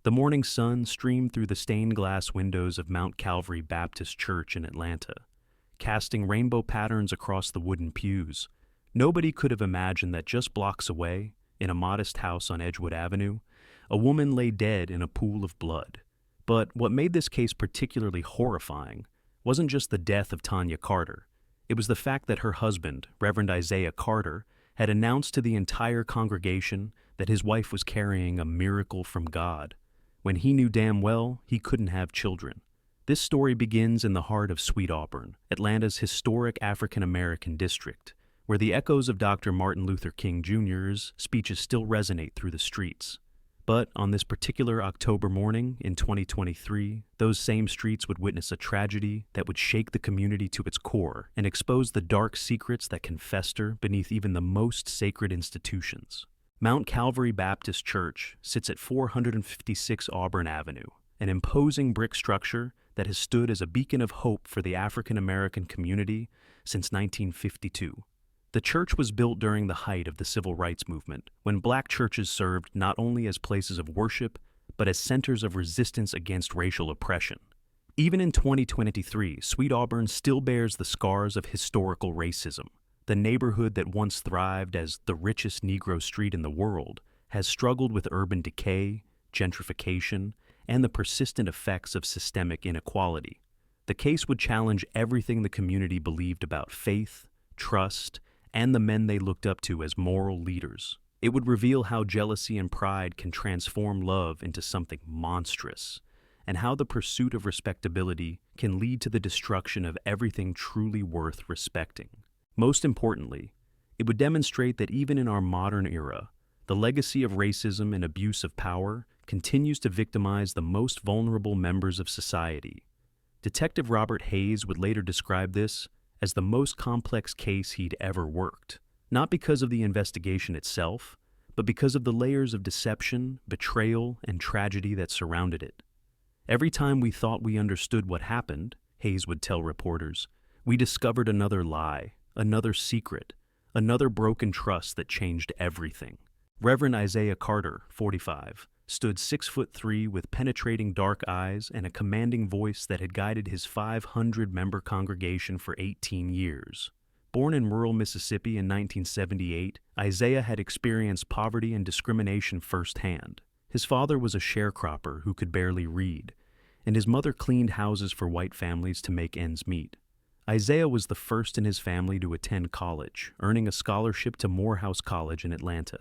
The morning sun streamed through the stained glass windows of Mount Calvary Baptist Church in Atlanta, casting rainbow patterns across the wooden pews. Nobody could have imagined that just blocks away, in a modest house on Edgewood Avenue, a woman lay dead in a pool of blood. But what made this case particularly horrifying wasn't just the death of Tanya Carter. It was the fact that her husband, Reverend Isaiah Carter, had announced to the entire congregation that his wife was carrying a miracle from God, when he knew damn well he couldn't have children. This story begins in the heart of Sweet Auburn, Atlanta's historic African-American district, where the echoes of Dr. Martin Luther King Jr.'s speeches still resonate through the streets. But on this particular October morning in 2023, those same streets would witness a tragedy that would shake the community to its core and expose the dark secrets that can fester beneath even the most sacred institutions. Mount Calvary Baptist Church sits at 456 Auburn Avenue, an imposing brick structure that has stood as a beacon of hope for the African American community since 1952. The church was built during the height of the civil rights movement, when black churches served not only as places of worship, but as centers of resistance against racial oppression. Even in 2023, Sweet Auburn still bears the scars of historical racism. The neighborhood that once thrived as the richest Negro street in the world has struggled with urban decay, gentrification, and the persistent effects of systemic inequality. The case would challenge everything the community believed about faith, trust, and the men they looked up to as moral leaders. It would reveal how jealousy and pride can transform love into something monstrous, and how the pursuit of respectability can lead to the destruction of everything truly worth respecting. Most importantly, it would demonstrate that even in our modern era, the legacy of racism and abuse of power continues to victimize the most vulnerable members of society. Detective Robert Hayes would later describe this as the most complex case he'd ever worked, not because of the investigation itself, but because of the layers of deception, betrayal, and tragedy that surrounded it. Every time we thought we understood what happened, Hayes would tell reporters, we discovered another lie, another secret, another broken trust that changed everything. Reverend Isaiah Carter, 45, stood 6'3" with penetrating dark eyes and a commanding voice that had guided his 500-member congregation for 18 years. Born in rural Mississippi in 1978, Isaiah had experienced poverty and discrimination firsthand. His father was a sharecropper who could barely read, and his mother cleaned houses for white families to make ends meet. Isaiah was the first in his family to attend college, earning a scholarship to Morehouse College in Atlanta.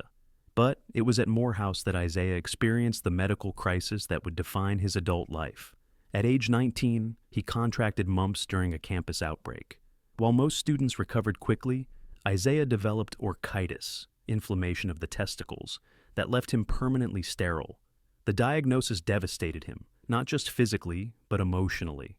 But it was at Morehouse that Isaiah experienced the medical crisis that would define his adult life. At age 19, he contracted mumps during a campus outbreak. While most students recovered quickly, Isaiah developed orchitis, inflammation of the testicles, that left him permanently sterile. The diagnosis devastated him, not just physically, but emotionally.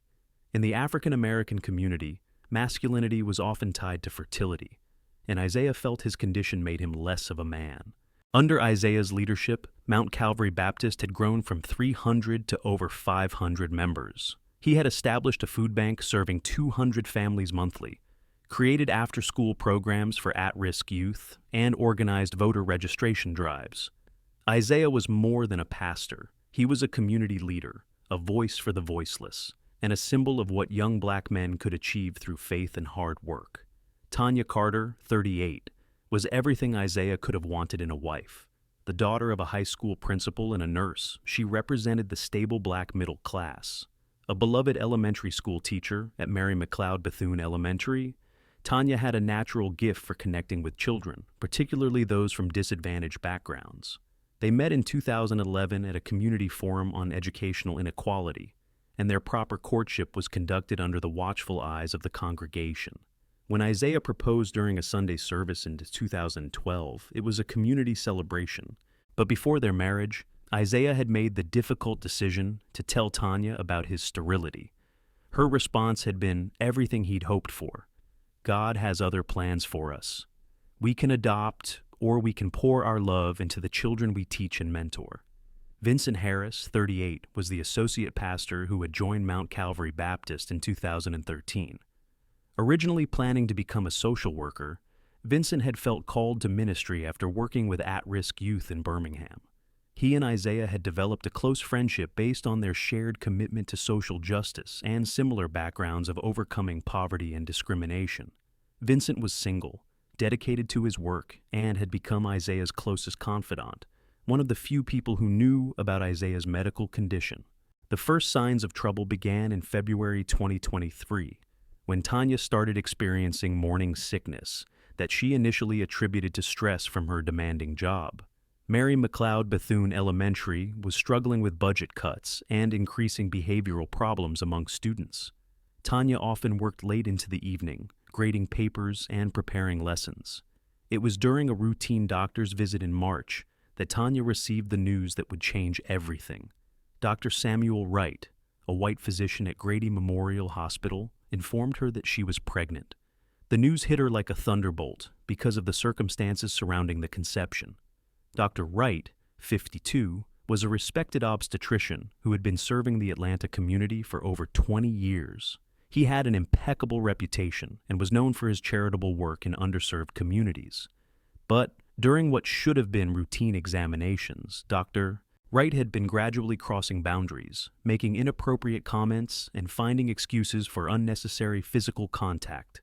In the African American community, masculinity was often tied to fertility, and Isaiah felt his condition made him less of a man. Under Isaiah's leadership, Mount Calvary Baptist had grown from 300 to over 500 members. He had established a food bank serving 200 families monthly, created after-school programs for at-risk youth, and organized voter registration drives. Isaiah was more than a pastor. He was a community leader, a voice for the voiceless, and a symbol of what young black men could achieve through faith and hard work. Tanya Carter, 38, was everything Isaiah could have wanted in a wife. The daughter of a high school principal and a nurse, she represented the stable black middle class. A beloved elementary school teacher at Mary McLeod Bethune Elementary, Tanya had a natural gift for connecting with children, particularly those from disadvantaged backgrounds. They met in 2011 at a community forum on educational inequality, and their proper courtship was conducted under the watchful eyes of the congregation. When Isaiah proposed during a Sunday service in 2012, it was a community celebration. But before their marriage, Isaiah had made the difficult decision to tell Tanya about his sterility. Her response had been everything he'd hoped for. God has other plans for us. We can adopt, or we can pour our love into the children we teach and mentor. Vincent Harris, 38, was the associate pastor who had joined Mount Calvary Baptist in 2013. Originally planning to become a social worker, Vincent had felt called to ministry after working with at-risk youth in Birmingham. He and Isaiah had developed a close friendship based on their shared commitment to social justice and similar backgrounds of overcoming poverty and discrimination. Vincent was single, dedicated to his work, and had become Isaiah's closest confidant, one of the few people who knew about Isaiah's medical condition. The first signs of trouble began in February 2023, when Tanya started experiencing morning sickness that she initially attributed to stress from her demanding job. Mary McLeod Bethune Elementary was struggling with budget cuts and increasing behavioral problems among students. Tanya often worked late into the evening, grading papers and preparing lessons. It was during a routine doctor's visit in March that Tanya received the news that would change everything. Dr. Samuel Wright, a white physician at Grady Memorial Hospital, informed her that she was pregnant. The news hit her like a thunderbolt because of the circumstances surrounding the conception. Dr. Wright, 52, was a respected obstetrician who had been serving the Atlanta community for over 20 years. He had an impeccable reputation and was known for his charitable work in underserved communities. But during what should have been routine examinations, Dr. Wright had been gradually crossing boundaries, making inappropriate comments and finding excuses for unnecessary physical contact.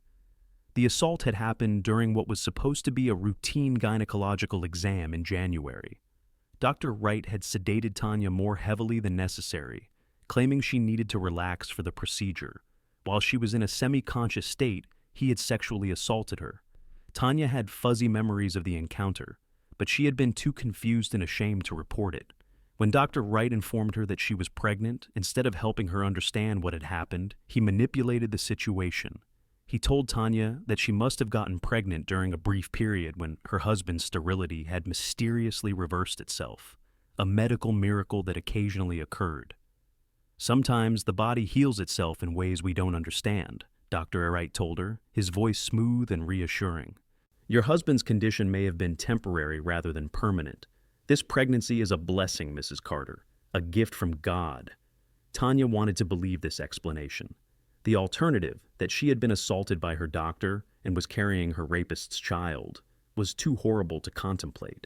The assault had happened during what was supposed to be a routine gynecological exam in January. Dr. Wright had sedated Tanya more heavily than necessary, claiming she needed to relax for the procedure. While she was in a semi-conscious state, he had sexually assaulted her. Tanya had fuzzy memories of the encounter, but she had been too confused and ashamed to report it. When Dr. Wright informed her that she was pregnant, instead of helping her understand what had happened, he manipulated the situation. He told Tanya that she must have gotten pregnant during a brief period when her husband's sterility had mysteriously reversed itself, a medical miracle that occasionally occurred. Sometimes the body heals itself in ways we don't understand, Dr. Wright told her, his voice smooth and reassuring. Your husband's condition may have been temporary rather than permanent. This pregnancy is a blessing, Mrs. Carter, a gift from God. Tanya wanted to believe this explanation. The alternative, that she had been assaulted by her doctor and was carrying her rapist's child, was too horrible to contemplate.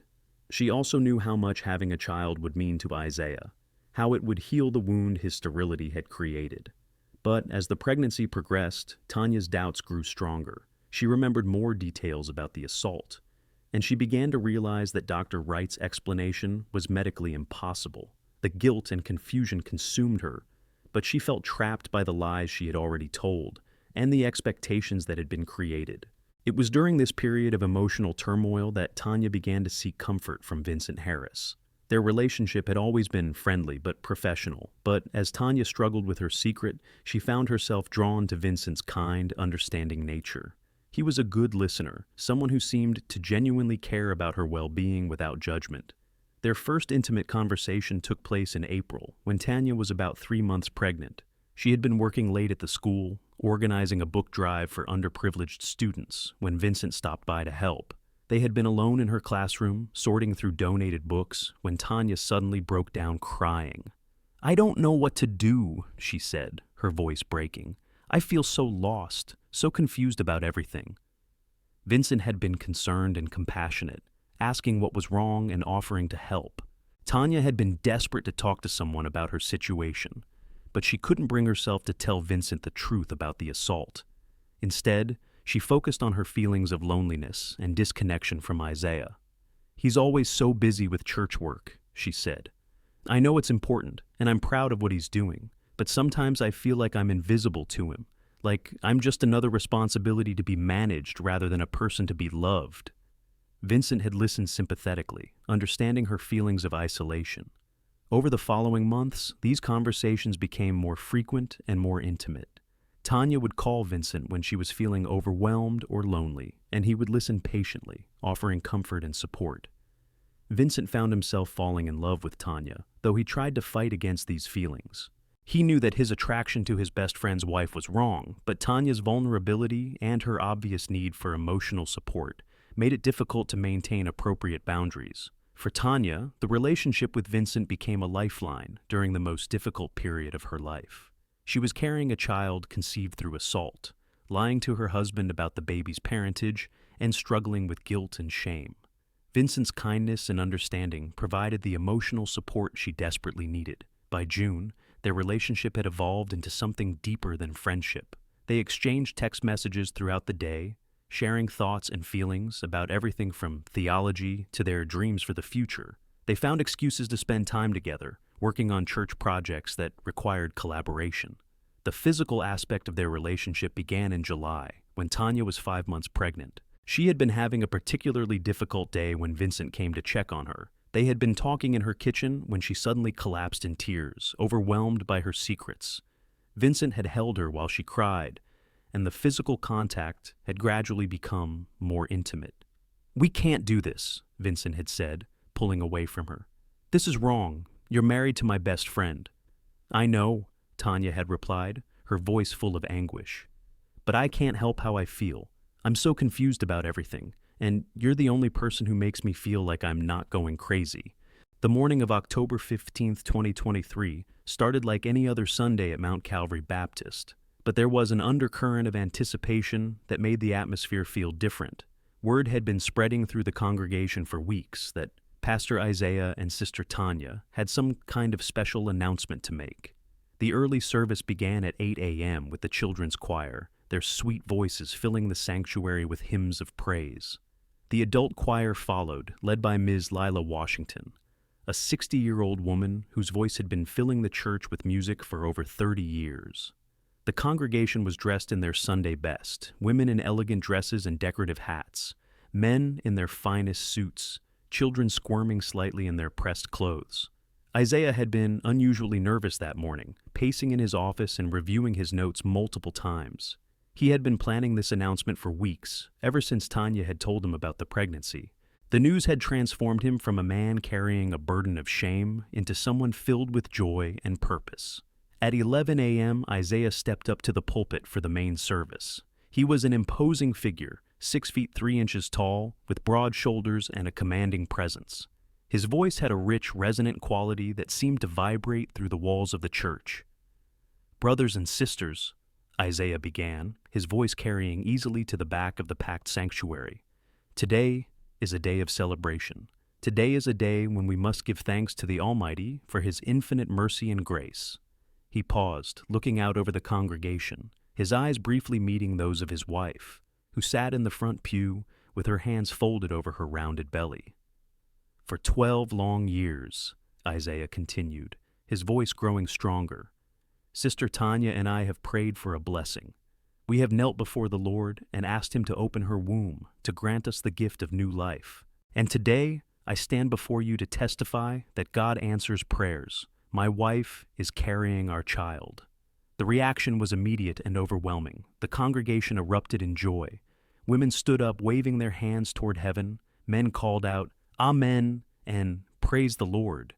She also knew how much having a child would mean to Isaiah, how it would heal the wound his sterility had created. But as the pregnancy progressed, Tanya's doubts grew stronger. She remembered more details about the assault, and she began to realize that Dr. Wright's explanation was medically impossible. The guilt and confusion consumed her, but she felt trapped by the lies she had already told and the expectations that had been created. It was during this period of emotional turmoil that Tanya began to seek comfort from Vincent Harris. Their relationship had always been friendly but professional, but as Tanya struggled with her secret, she found herself drawn to Vincent's kind, understanding nature. He was a good listener, someone who seemed to genuinely care about her well-being without judgment. Their first intimate conversation took place in April, when Tanya was about 3 months pregnant. She had been working late at the school, organizing a book drive for underprivileged students, when Vincent stopped by to help. They had been alone in her classroom, sorting through donated books, when Tanya suddenly broke down crying. I don't know what to do, she said, her voice breaking. I feel so lost, so confused about everything. Vincent had been concerned and compassionate, asking what was wrong and offering to help. Tanya had been desperate to talk to someone about her situation, but she couldn't bring herself to tell Vincent the truth about the assault. Instead, she focused on her feelings of loneliness and disconnection from Isaiah. He's always so busy with church work, she said. I know it's important, and I'm proud of what he's doing, but sometimes I feel like I'm invisible to him, like I'm just another responsibility to be managed rather than a person to be loved. Vincent had listened sympathetically, understanding her feelings of isolation. Over the following months, these conversations became more frequent and more intimate. Tanya would call Vincent when she was feeling overwhelmed or lonely, and he would listen patiently, offering comfort and support. Vincent found himself falling in love with Tanya, though he tried to fight against these feelings. He knew that his attraction to his best friend's wife was wrong, but Tanya's vulnerability and her obvious need for emotional support made it difficult to maintain appropriate boundaries. For Tanya, the relationship with Vincent became a lifeline during the most difficult period of her life. She was carrying a child conceived through assault, lying to her husband about the baby's parentage, and struggling with guilt and shame. Vincent's kindness and understanding provided the emotional support she desperately needed. By June, their relationship had evolved into something deeper than friendship. They exchanged text messages throughout the day, sharing thoughts and feelings about everything from theology to their dreams for the future. They found excuses to spend time together, working on church projects that required collaboration. The physical aspect of their relationship began in July, when Tanya was 5 months pregnant. She had been having a particularly difficult day when Vincent came to check on her. They had been talking in her kitchen when she suddenly collapsed in tears, overwhelmed by her secrets. Vincent had held her while she cried, and the physical contact had gradually become more intimate. "We can't do this," Vincent had said, pulling away from her. "This is wrong. You're married to my best friend." "I know," Tanya had replied, her voice full of anguish. "But I can't help how I feel. I'm so confused about everything, and you're the only person who makes me feel like I'm not going crazy." The morning of October 15th, 2023, started like any other Sunday at Mount Calvary Baptist, but there was an undercurrent of anticipation that made the atmosphere feel different. Word had been spreading through the congregation for weeks that Pastor Isaiah and Sister Tanya had some kind of special announcement to make. The early service began at 8 a.m. with the children's choir, their sweet voices filling the sanctuary with hymns of praise. The adult choir followed, led by Ms. Lila Washington, a 60-year-old woman whose voice had been filling the church with music for over 30 years. The congregation was dressed in their Sunday best, women in elegant dresses and decorative hats, men in their finest suits, children squirming slightly in their pressed clothes. Isaiah had been unusually nervous that morning, pacing in his office and reviewing his notes multiple times. He had been planning this announcement for weeks, ever since Tanya had told him about the pregnancy. The news had transformed him from a man carrying a burden of shame into someone filled with joy and purpose. At 11 a.m., Isaiah stepped up to the pulpit for the main service. He was an imposing figure, 6 feet 3 inches tall, with broad shoulders and a commanding presence. His voice had a rich, resonant quality that seemed to vibrate through the walls of the church. "Brothers and sisters," Isaiah began, his voice carrying easily to the back of the packed sanctuary, "today is a day of celebration. Today is a day when we must give thanks to the Almighty for His infinite mercy and grace." He paused, looking out over the congregation, his eyes briefly meeting those of his wife, who sat in the front pew with her hands folded over her rounded belly. "For 12 long years," Isaiah continued, his voice growing stronger, "Sister Tanya and I have prayed for a blessing. We have knelt before the Lord and asked Him to open her womb, to grant us the gift of new life. And today, I stand before you to testify that God answers prayers. My wife is carrying our child." The reaction was immediate and overwhelming. The congregation erupted in joy. Women stood up, waving their hands toward heaven. Men called out, "Amen," and "Praise the Lord."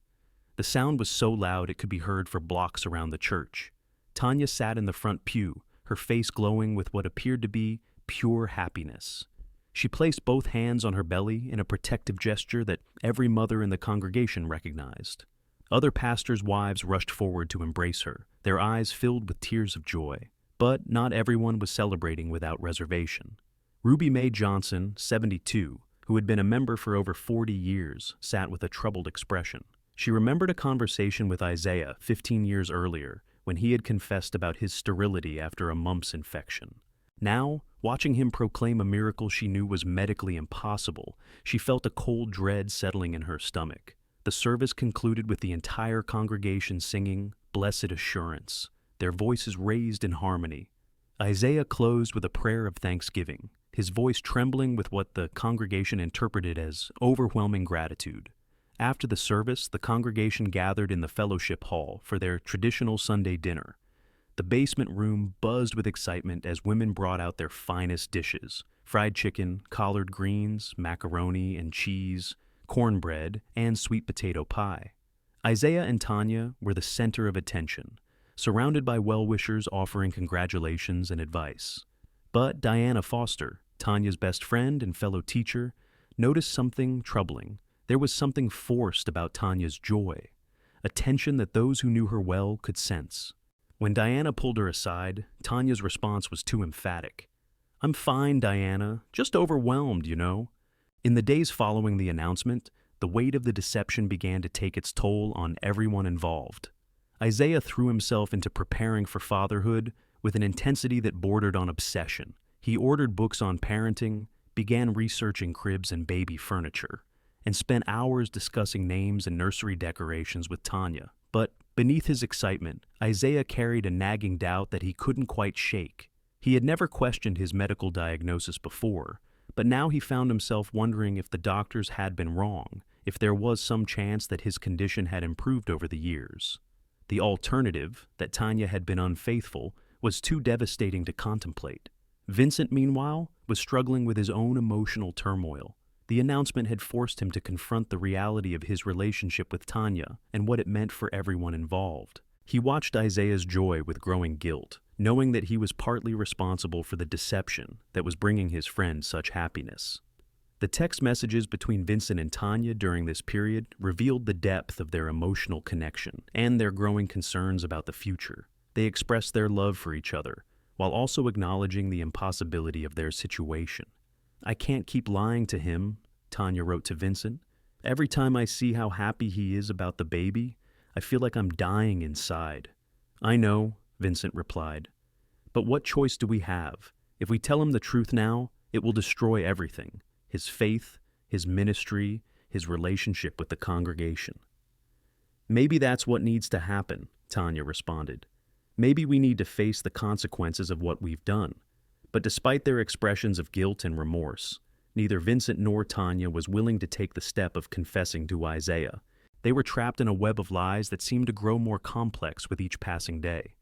The sound was so loud it could be heard for blocks around the church. Tanya sat in the front pew, her face glowing with what appeared to be pure happiness. She placed both hands on her belly in a protective gesture that every mother in the congregation recognized. Other pastors' wives rushed forward to embrace her, their eyes filled with tears of joy. But not everyone was celebrating without reservation. Ruby Mae Johnson, 72, who had been a member for over 40 years, sat with a troubled expression. She remembered a conversation with Isaiah 15 years earlier when he had confessed about his sterility after a mumps infection. Now, watching him proclaim a miracle she knew was medically impossible, she felt a cold dread settling in her stomach. The service concluded with the entire congregation singing "Blessed Assurance," their voices raised in harmony. Isaiah closed with a prayer of thanksgiving, his voice trembling with what the congregation interpreted as overwhelming gratitude. After the service, the congregation gathered in the fellowship hall for their traditional Sunday dinner. The basement room buzzed with excitement as women brought out their finest dishes: fried chicken, collard greens, macaroni and cheese, cornbread, and sweet potato pie. Isaiah and Tanya were the center of attention, surrounded by well-wishers offering congratulations and advice. But Diana Foster, Tanya's best friend and fellow teacher, noticed something troubling. There was something forced about Tanya's joy, a tension that those who knew her well could sense. When Diana pulled her aside, Tanya's response was too emphatic. "I'm fine, Diana, just overwhelmed, you know." In the days following the announcement, the weight of the deception began to take its toll on everyone involved. Isaiah threw himself into preparing for fatherhood with an intensity that bordered on obsession. He ordered books on parenting, began researching cribs and baby furniture, and spent hours discussing names and nursery decorations with Tanya. But beneath his excitement, Isaiah carried a nagging doubt that he couldn't quite shake. He had never questioned his medical diagnosis before, but now he found himself wondering if the doctors had been wrong, if there was some chance that his condition had improved over the years. The alternative, that Tanya had been unfaithful, was too devastating to contemplate. Vincent, meanwhile, was struggling with his own emotional turmoil. The announcement had forced him to confront the reality of his relationship with Tanya and what it meant for everyone involved. He watched Isaiah's joy with growing guilt, knowing that he was partly responsible for the deception that was bringing his friend such happiness. The text messages between Vincent and Tanya during this period revealed the depth of their emotional connection and their growing concerns about the future. They expressed their love for each other, while also acknowledging the impossibility of their situation. "I can't keep lying to him," Tanya wrote to Vincent. "Every time I see how happy he is about the baby, I feel like I'm dying inside." "I know," Vincent replied. "But what choice do we have? If we tell him the truth now, it will destroy everything: his faith, his ministry, his relationship with the congregation." "Maybe that's what needs to happen," Tanya responded. "Maybe we need to face the consequences of what we've done." But despite their expressions of guilt and remorse, neither Vincent nor Tanya was willing to take the step of confessing to Isaiah. They were trapped in a web of lies that seemed to grow more complex with each passing day.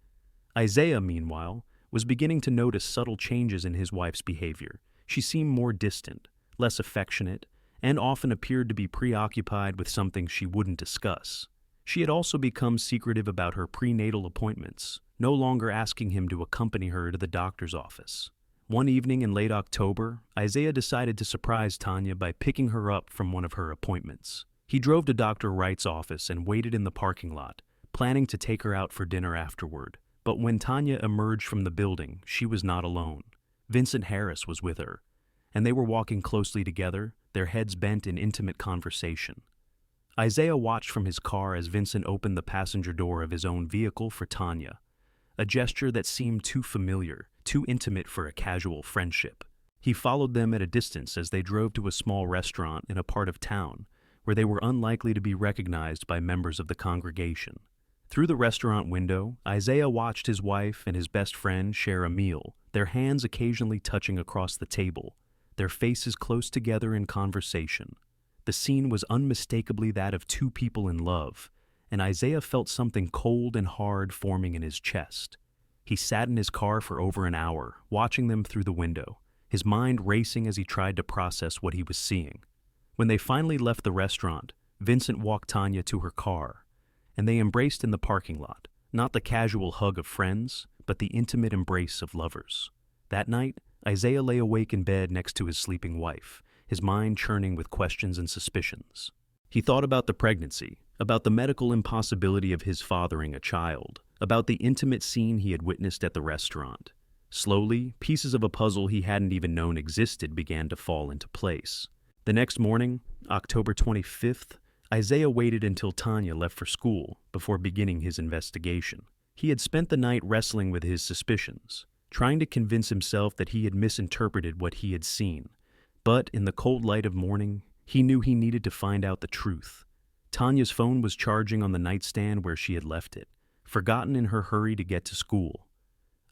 Isaiah, meanwhile, was beginning to notice subtle changes in his wife's behavior. She seemed more distant, less affectionate, and often appeared to be preoccupied with something she wouldn't discuss. She had also become secretive about her prenatal appointments, no longer asking him to accompany her to the doctor's office. One evening in late October, Isaiah decided to surprise Tanya by picking her up from one of her appointments. He drove to Dr. Wright's office and waited in the parking lot, planning to take her out for dinner afterward. But when Tanya emerged from the building, she was not alone. Vincent Harris was with her, and they were walking closely together, their heads bent in intimate conversation. Isaiah watched from his car as Vincent opened the passenger door of his own vehicle for Tanya, a gesture that seemed too familiar, too intimate for a casual friendship. He followed them at a distance as they drove to a small restaurant in a part of town where they were unlikely to be recognized by members of the congregation. Through the restaurant window, Isaiah watched his wife and his best friend share a meal, their hands occasionally touching across the table, their faces close together in conversation. The scene was unmistakably that of two people in love, and Isaiah felt something cold and hard forming in his chest. He sat in his car for over an hour, watching them through the window, his mind racing as he tried to process what he was seeing. When they finally left the restaurant, Vincent walked Tanya to her car, and they embraced in the parking lot, not the casual hug of friends, but the intimate embrace of lovers. That night, Isaiah lay awake in bed next to his sleeping wife, his mind churning with questions and suspicions. He thought about the pregnancy, about the medical impossibility of his fathering a child, about the intimate scene he had witnessed at the restaurant. Slowly, pieces of a puzzle he hadn't even known existed began to fall into place. The next morning, October 25th, Isaiah waited until Tanya left for school before beginning his investigation. He had spent the night wrestling with his suspicions, trying to convince himself that he had misinterpreted what he had seen. But in the cold light of morning, he knew he needed to find out the truth. Tanya's phone was charging on the nightstand where she had left it, forgotten in her hurry to get to school.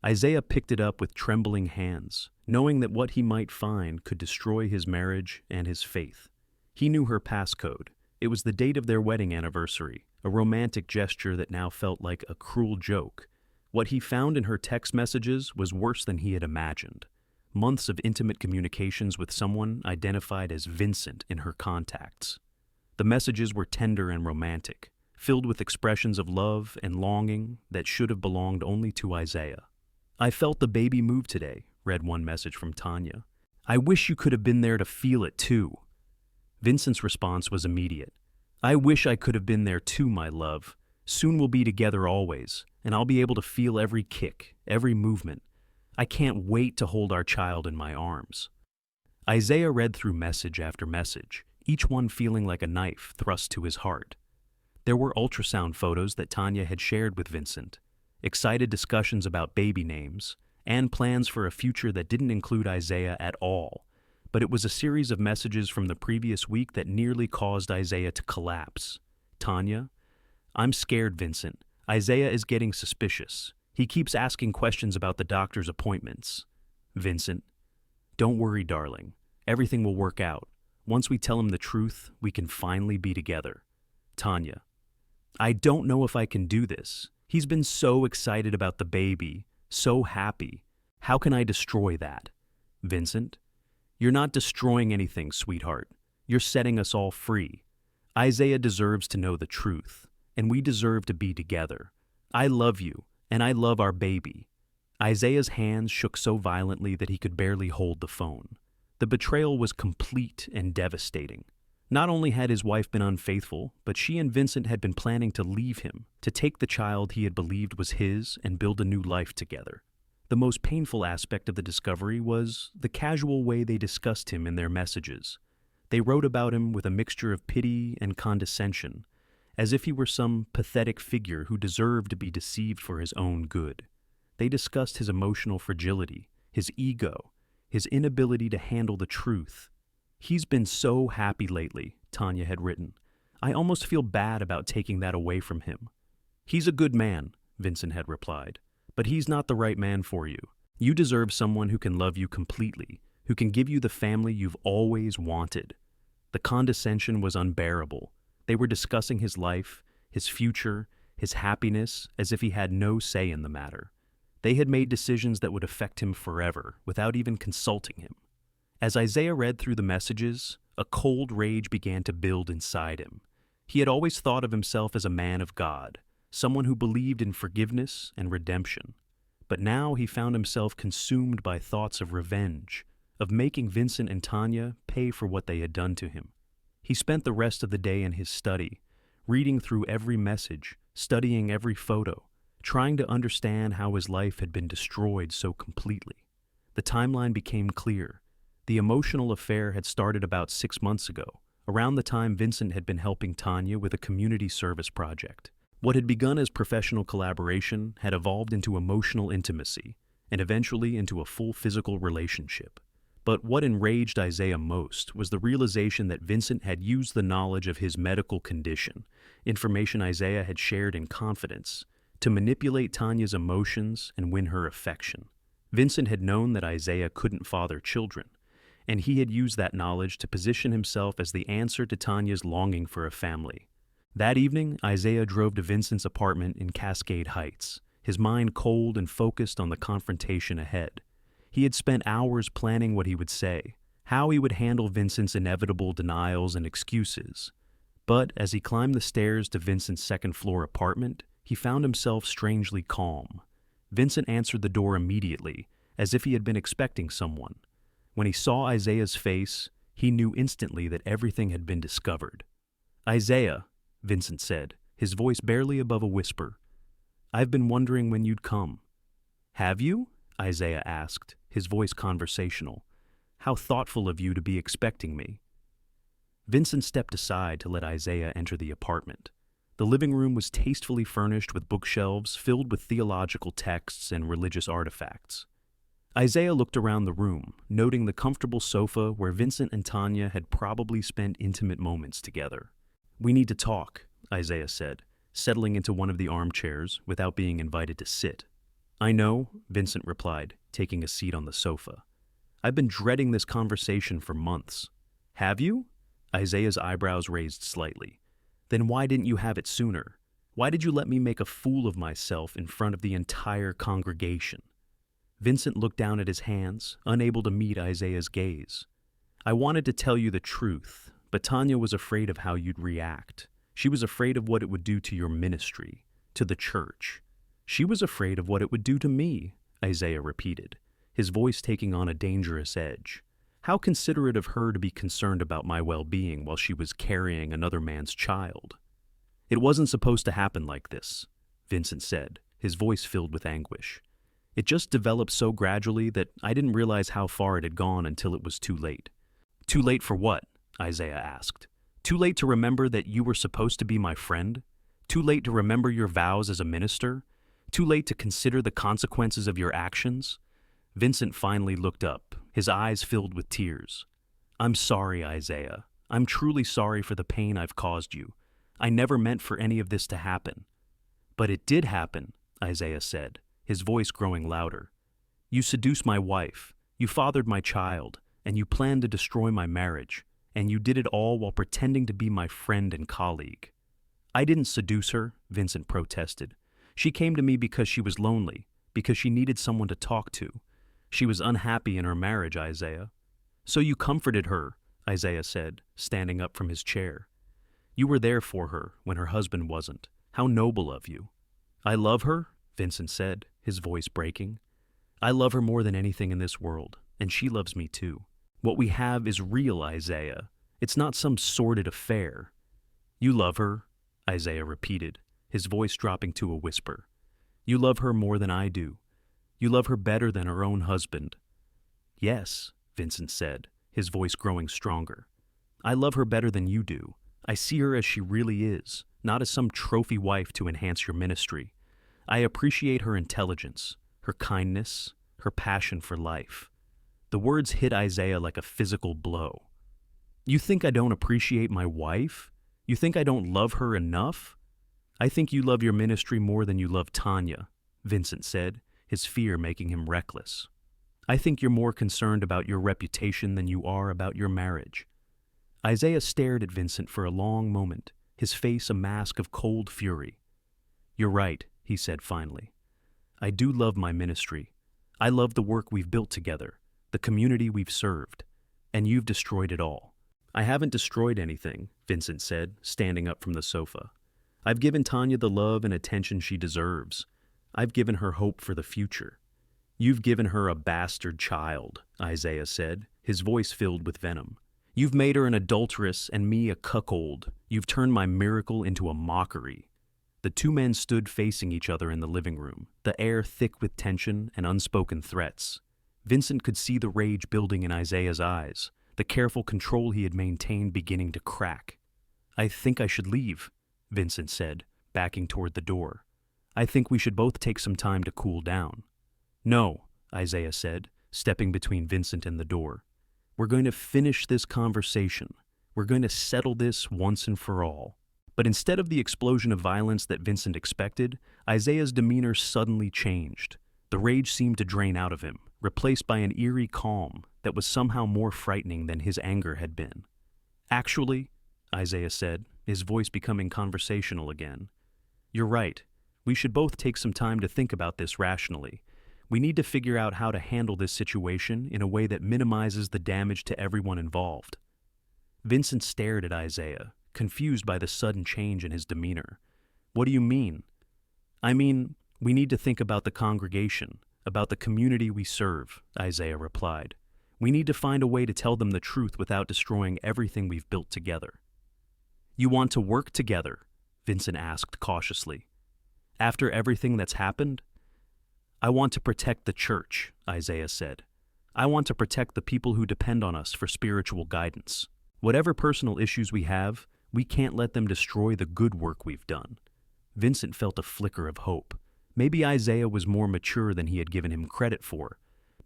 Isaiah picked it up with trembling hands, knowing that what he might find could destroy his marriage and his faith. He knew her passcode. It was the date of their wedding anniversary, a romantic gesture that now felt like a cruel joke. What he found in her text messages was worse than he had imagined. Months of intimate communications with someone identified as Vincent in her contacts. The messages were tender and romantic, filled with expressions of love and longing that should have belonged only to Isaiah. "I felt the baby move today," read one message from Tanya. "I wish you could have been there to feel it too." Vincent's response was immediate. "I wish I could have been there too, my love. Soon we'll be together always, and I'll be able to feel every kick, every movement. I can't wait to hold our child in my arms." Isaiah read through message after message, each one feeling like a knife thrust to his heart. There were ultrasound photos that Tanya had shared with Vincent, excited discussions about baby names, and plans for a future that didn't include Isaiah at all. But it was a series of messages from the previous week that nearly caused Isaiah to collapse. Tanya, I'm scared, Vincent. Isaiah is getting suspicious. He keeps asking questions about the doctor's appointments. Vincent, don't worry, darling. Everything will work out. Once we tell him the truth, we can finally be together. Tanya, I don't know if I can do this. He's been so excited about the baby, so happy. How can I destroy that? Vincent, you're not destroying anything, sweetheart. You're setting us all free. Isaiah deserves to know the truth, and we deserve to be together. I love you, and I love our baby. Isaiah's hands shook so violently that he could barely hold the phone. The betrayal was complete and devastating. Not only had his wife been unfaithful, but she and Vincent had been planning to leave him, to take the child he had believed was his and build a new life together. The most painful aspect of the discovery was the casual way they discussed him in their messages. They wrote about him with a mixture of pity and condescension, as if he were some pathetic figure who deserved to be deceived for his own good. They discussed his emotional fragility, his ego, his inability to handle the truth. He's been so happy lately, Tanya had written. I almost feel bad about taking that away from him. He's a good man, Vincent had replied, but he's not the right man for you. You deserve someone who can love you completely, who can give you the family you've always wanted. The condescension was unbearable. They were discussing his life, his future, his happiness, as if he had no say in the matter. They had made decisions that would affect him forever, without even consulting him. As Isaiah read through the messages, a cold rage began to build inside him. He had always thought of himself as a man of God, someone who believed in forgiveness and redemption. But now he found himself consumed by thoughts of revenge, of making Vincent and Tanya pay for what they had done to him. He spent the rest of the day in his study, reading through every message, studying every photo, trying to understand how his life had been destroyed so completely. The timeline became clear. The emotional affair had started about 6 months ago, around the time Vincent had been helping Tanya with a community service project. What had begun as professional collaboration had evolved into emotional intimacy, and eventually into a full physical relationship. But what enraged Isaiah most was the realization that Vincent had used the knowledge of his medical condition, information Isaiah had shared in confidence, to manipulate Tanya's emotions and win her affection. Vincent had known that Isaiah couldn't father children, and he had used that knowledge to position himself as the answer to Tanya's longing for a family. That evening, Isaiah drove to Vincent's apartment in Cascade Heights, his mind cold and focused on the confrontation ahead. He had spent hours planning what he would say, how he would handle Vincent's inevitable denials and excuses. But as he climbed the stairs to Vincent's second-floor apartment, he found himself strangely calm. Vincent answered the door immediately, as if he had been expecting someone. When he saw Isaiah's face, he knew instantly that everything had been discovered. "Isaiah," Vincent said, his voice barely above a whisper, "I've been wondering when you'd come." "Have you?" Isaiah asked, his voice conversational. "How thoughtful of you to be expecting me." Vincent stepped aside to let Isaiah enter the apartment. The living room was tastefully furnished with bookshelves filled with theological texts and religious artifacts. Isaiah looked around the room, noting the comfortable sofa where Vincent and Tanya had probably spent intimate moments together. "We need to talk," Isaiah said, settling into one of the armchairs without being invited to sit. "I know," Vincent replied, taking a seat on the sofa. "I've been dreading this conversation for months." "Have you?" Isaiah's eyebrows raised slightly. "Then why didn't you have it sooner? Why did you let me make a fool of myself in front of the entire congregation?" Vincent looked down at his hands, unable to meet Isaiah's gaze. "I wanted to tell you the truth, but Tanya was afraid of how you'd react. She was afraid of what it would do to your ministry, to the church. She was afraid of what it would do to me," Isaiah repeated, his voice taking on a dangerous edge. How considerate of her to be concerned about my well-being while she was carrying another man's child. "It wasn't supposed to happen like this," Vincent said, his voice filled with anguish. It just developed so gradually that I didn't realize how far it had gone until it was too late. Too late for what? Isaiah asked. Too late to remember that you were supposed to be my friend? Too late to remember your vows as a minister? Too late to consider the consequences of your actions? Vincent finally looked up, his eyes filled with tears. I'm sorry, Isaiah. I'm truly sorry for the pain I've caused you. I never meant for any of this to happen. But it did happen, Isaiah said, his voice growing louder. You seduced my wife, you fathered my child, and you planned to destroy my marriage, and you did it all while pretending to be my friend and colleague. I didn't seduce her, Vincent protested. She came to me because she was lonely, because she needed someone to talk to. She was unhappy in her marriage, Isaiah. So you comforted her, Isaiah said, standing up from his chair. You were there for her when her husband wasn't. How noble of you. I love her, Vincent said, his voice breaking. I love her more than anything in this world, and she loves me too. What we have is real, Isaiah. It's not some sordid affair. You love her, Isaiah repeated, his voice dropping to a whisper. You love her more than I do. You love her better than her own husband. Yes, Vincent said, his voice growing stronger. I love her better than you do. I see her as she really is, not as some trophy wife to enhance your ministry. I appreciate her intelligence, her kindness, her passion for life. The words hit Isaiah like a physical blow. You think I don't appreciate my wife? You think I don't love her enough? I think you love your ministry more than you love Tanya, Vincent said, his fear making him reckless. I think you're more concerned about your reputation than you are about your marriage. Isaiah stared at Vincent for a long moment, his face a mask of cold fury. You're right, he said finally. I do love my ministry. I love the work we've built together, the community we've served, and you've destroyed it all. I haven't destroyed anything, Vincent said, standing up from the sofa. I've given Tanya the love and attention she deserves. I've given her hope for the future. You've given her a bastard child, Isaiah said, his voice filled with venom. You've made her an adulteress and me a cuckold. You've turned my miracle into a mockery. The two men stood facing each other in the living room, the air thick with tension and unspoken threats. Vincent could see the rage building in Isaiah's eyes, the careful control he had maintained beginning to crack. I think I should leave, Vincent said, backing toward the door. I think we should both take some time to cool down. No, Isaiah said, stepping between Vincent and the door. We're going to finish this conversation. We're going to settle this once and for all. But instead of the explosion of violence that Vincent expected, Isaiah's demeanor suddenly changed. The rage seemed to drain out of him, replaced by an eerie calm that was somehow more frightening than his anger had been. Actually, Isaiah said, his voice becoming conversational again, you're right. We should both take some time to think about this rationally. We need to figure out how to handle this situation in a way that minimizes the damage to everyone involved. Vincent stared at Isaiah, confused by the sudden change in his demeanor. What do you mean? I mean, we need to think about the congregation, about the community we serve, Isaiah replied. We need to find a way to tell them the truth without destroying everything we've built together. You want to work together? Vincent asked cautiously. After everything that's happened? I want to protect the church, Isaiah said. I want to protect the people who depend on us for spiritual guidance. Whatever personal issues we have, we can't let them destroy the good work we've done. Vincent felt a flicker of hope. Maybe Isaiah was more mature than he had given him credit for.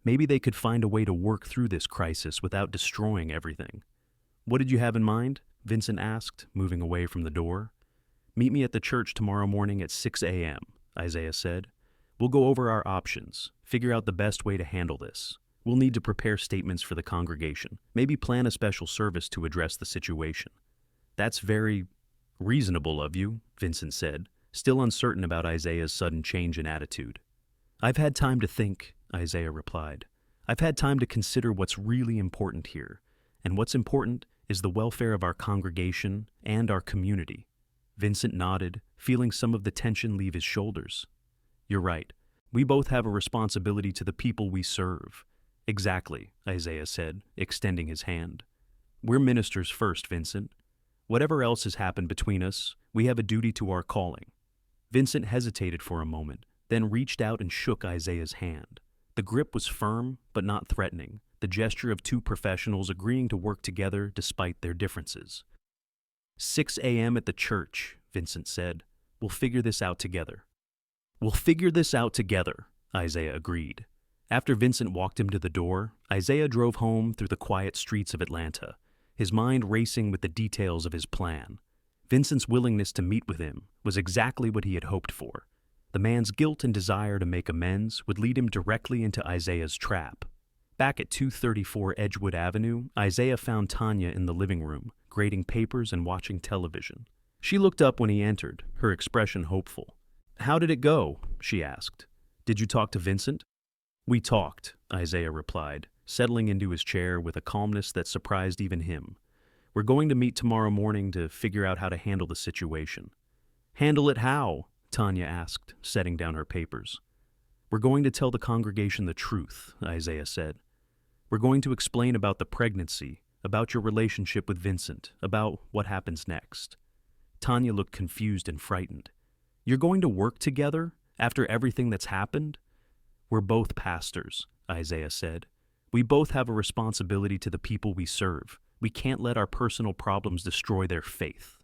Maybe they could find a way to work through this crisis without destroying everything. What did you have in mind? Vincent asked, moving away from the door. Meet me at the church tomorrow morning at 6 a.m., Isaiah said. We'll go over our options, figure out the best way to handle this. We'll need to prepare statements for the congregation, maybe plan a special service to address the situation. That's very reasonable of you, Vincent said, still uncertain about Isaiah's sudden change in attitude. I've had time to think, Isaiah replied. I've had time to consider what's really important here, and what's important is the welfare of our congregation and our community. Vincent nodded, feeling some of the tension leave his shoulders. You're right. We both have a responsibility to the people we serve. Exactly, Isaiah said, extending his hand. We're ministers first, Vincent. Whatever else has happened between us, we have a duty to our calling. Vincent hesitated for a moment, then reached out and shook Isaiah's hand. The grip was firm, but not threatening, the gesture of two professionals agreeing to work together despite their differences. 6 a.m. at the church, Vincent said. We'll figure this out together. We'll figure this out together, Isaiah agreed. After Vincent walked him to the door, Isaiah drove home through the quiet streets of Atlanta, his mind racing with the details of his plan. Vincent's willingness to meet with him was exactly what he had hoped for. The man's guilt and desire to make amends would lead him directly into Isaiah's trap. Back at 234 Edgewood Avenue, Isaiah found Tanya in the living room, grading papers and watching television. She looked up when he entered, her expression hopeful. "How did it go?" she asked. "Did you talk to Vincent?" "We talked," Isaiah replied, settling into his chair with a calmness that surprised even him. "We're going to meet tomorrow morning to figure out how to handle the situation." "Handle it how?" Tanya asked, setting down her papers. "We're going to tell the congregation the truth," Isaiah said. "We're going to explain about the pregnancy, about your relationship with Vincent, about what happens next." Tanya looked confused and frightened. "You're going to work together after everything that's happened?" "We're both pastors," Isaiah said. "We both have a responsibility to the people we serve. We can't let our personal problems destroy their faith."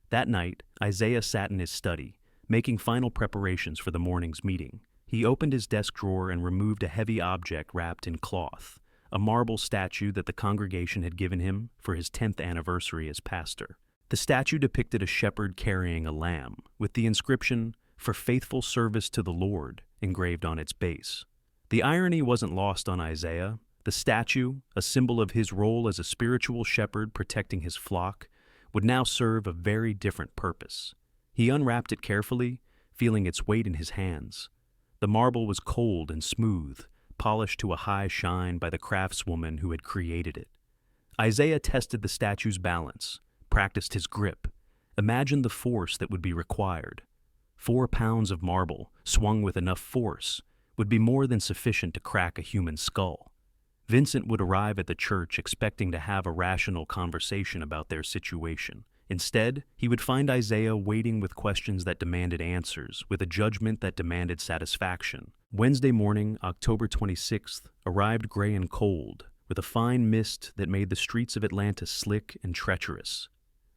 That night, Isaiah sat in his study, making final preparations for the morning's meeting. He opened his desk drawer and removed a heavy object wrapped in cloth, a marble statue that the congregation had given him for his 10th anniversary as pastor. The statue depicted a shepherd carrying a lamb, with the inscription, "For faithful service to the Lord," engraved on its base. The irony wasn't lost on Isaiah. The statue, a symbol of his role as a spiritual shepherd protecting his flock, would now serve a very different purpose. He unwrapped it carefully, feeling its weight in his hands. The marble was cold and smooth, polished to a high shine by the craftswoman who had created it. Isaiah tested the statue's balance, practiced his grip, imagined the force that would be required. 4 pounds of marble, swung with enough force, would be more than sufficient to crack a human skull. Vincent would arrive at the church expecting to have a rational conversation about their situation. Instead, he would find Isaiah waiting with questions that demanded answers, with a judgment that demanded satisfaction. Wednesday morning, October 26th, arrived gray and cold, with a fine mist that made the streets of Atlanta slick and treacherous.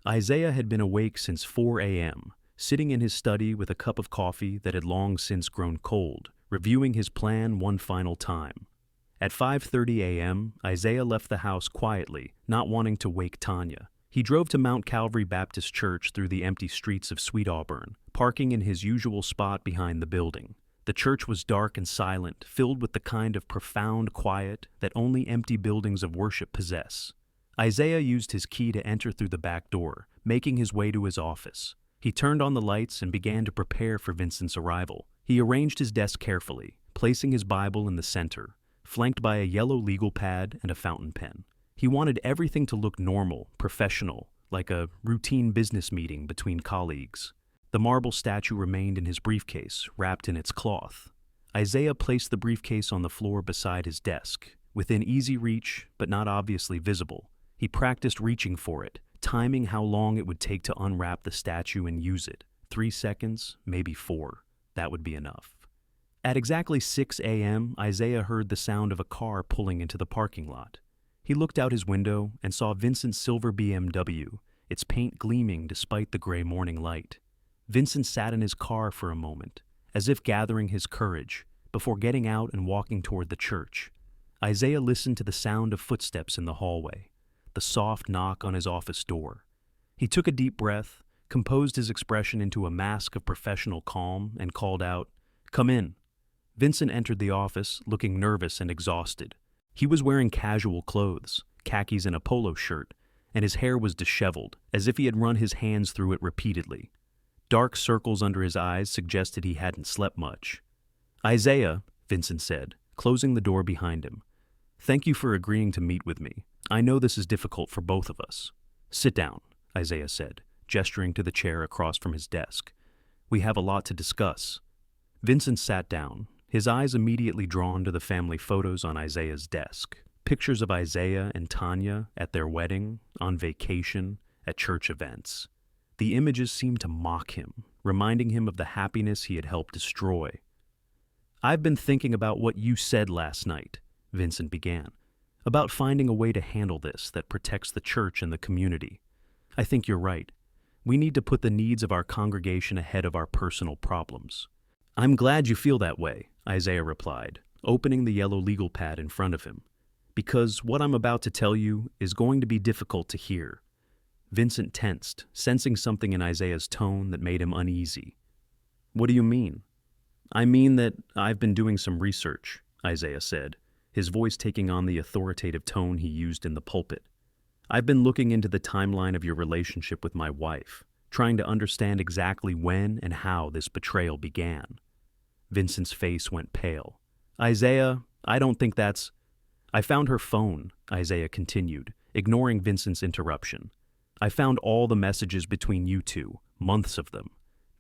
Isaiah had been awake since 4 a.m., sitting in his study with a cup of coffee that had long since grown cold, reviewing his plan one final time. At 5:30 a.m., Isaiah left the house quietly, not wanting to wake Tanya. He drove to Mount Calvary Baptist Church through the empty streets of Sweet Auburn, parking in his usual spot behind the building. The church was dark and silent, filled with the kind of profound quiet that only empty buildings of worship possess. Isaiah used his key to enter through the back door, making his way to his office. He turned on the lights and began to prepare for Vincent's arrival. He arranged his desk carefully, placing his Bible in the center, flanked by a yellow legal pad and a fountain pen. He wanted everything to look normal, professional, like a routine business meeting between colleagues. The marble statue remained in his briefcase, wrapped in its cloth. Isaiah placed the briefcase on the floor beside his desk, within easy reach but not obviously visible. He practiced reaching for it, timing how long it would take to unwrap the statue and use it. 3 seconds, maybe 4. That would be enough. At exactly 6 a.m., Isaiah heard the sound of a car pulling into the parking lot. He looked out his window and saw Vincent's silver BMW, its paint gleaming despite the gray morning light. Vincent sat in his car for a moment, as if gathering his courage, before getting out and walking toward the church. Isaiah listened to the sound of footsteps in the hallway, the soft knock on his office door. He took a deep breath, composed his expression into a mask of professional calm, and called out, "Come in." Vincent entered the office, looking nervous and exhausted. He was wearing casual clothes, khakis and a polo shirt, and his hair was disheveled, as if he had run his hands through it repeatedly. Dark circles under his eyes suggested he hadn't slept much. "Isaiah," Vincent said, closing the door behind him, "thank you for agreeing to meet with me. I know this is difficult for both of us." "Sit down," Isaiah said, gesturing to the chair across from his desk. "We have a lot to discuss." Vincent sat down, his eyes immediately drawn to the family photos on Isaiah's desk. Pictures of Isaiah and Tanya at their wedding, on vacation, at church events. The images seemed to mock him, reminding him of the happiness he had helped destroy. "I've been thinking about what you said last night," Vincent began, "about finding a way to handle this that protects the church and the community. I think you're right. We need to put the needs of our congregation ahead of our personal problems." "I'm glad you feel that way," Isaiah replied, opening the yellow legal pad in front of him, "because what I'm about to tell you is going to be difficult to hear." Vincent tensed, sensing something in Isaiah's tone that made him uneasy. "What do you mean?" "I mean that I've been doing some research," Isaiah said, his voice taking on the authoritative tone he used in the pulpit. "I've been looking into the timeline of your relationship with my wife, trying to understand exactly when and how this betrayal began." Vincent's face went pale. "Isaiah, I don't think that's—" "I found her phone," Isaiah continued, ignoring Vincent's interruption. "I found all the messages between you two, months of them.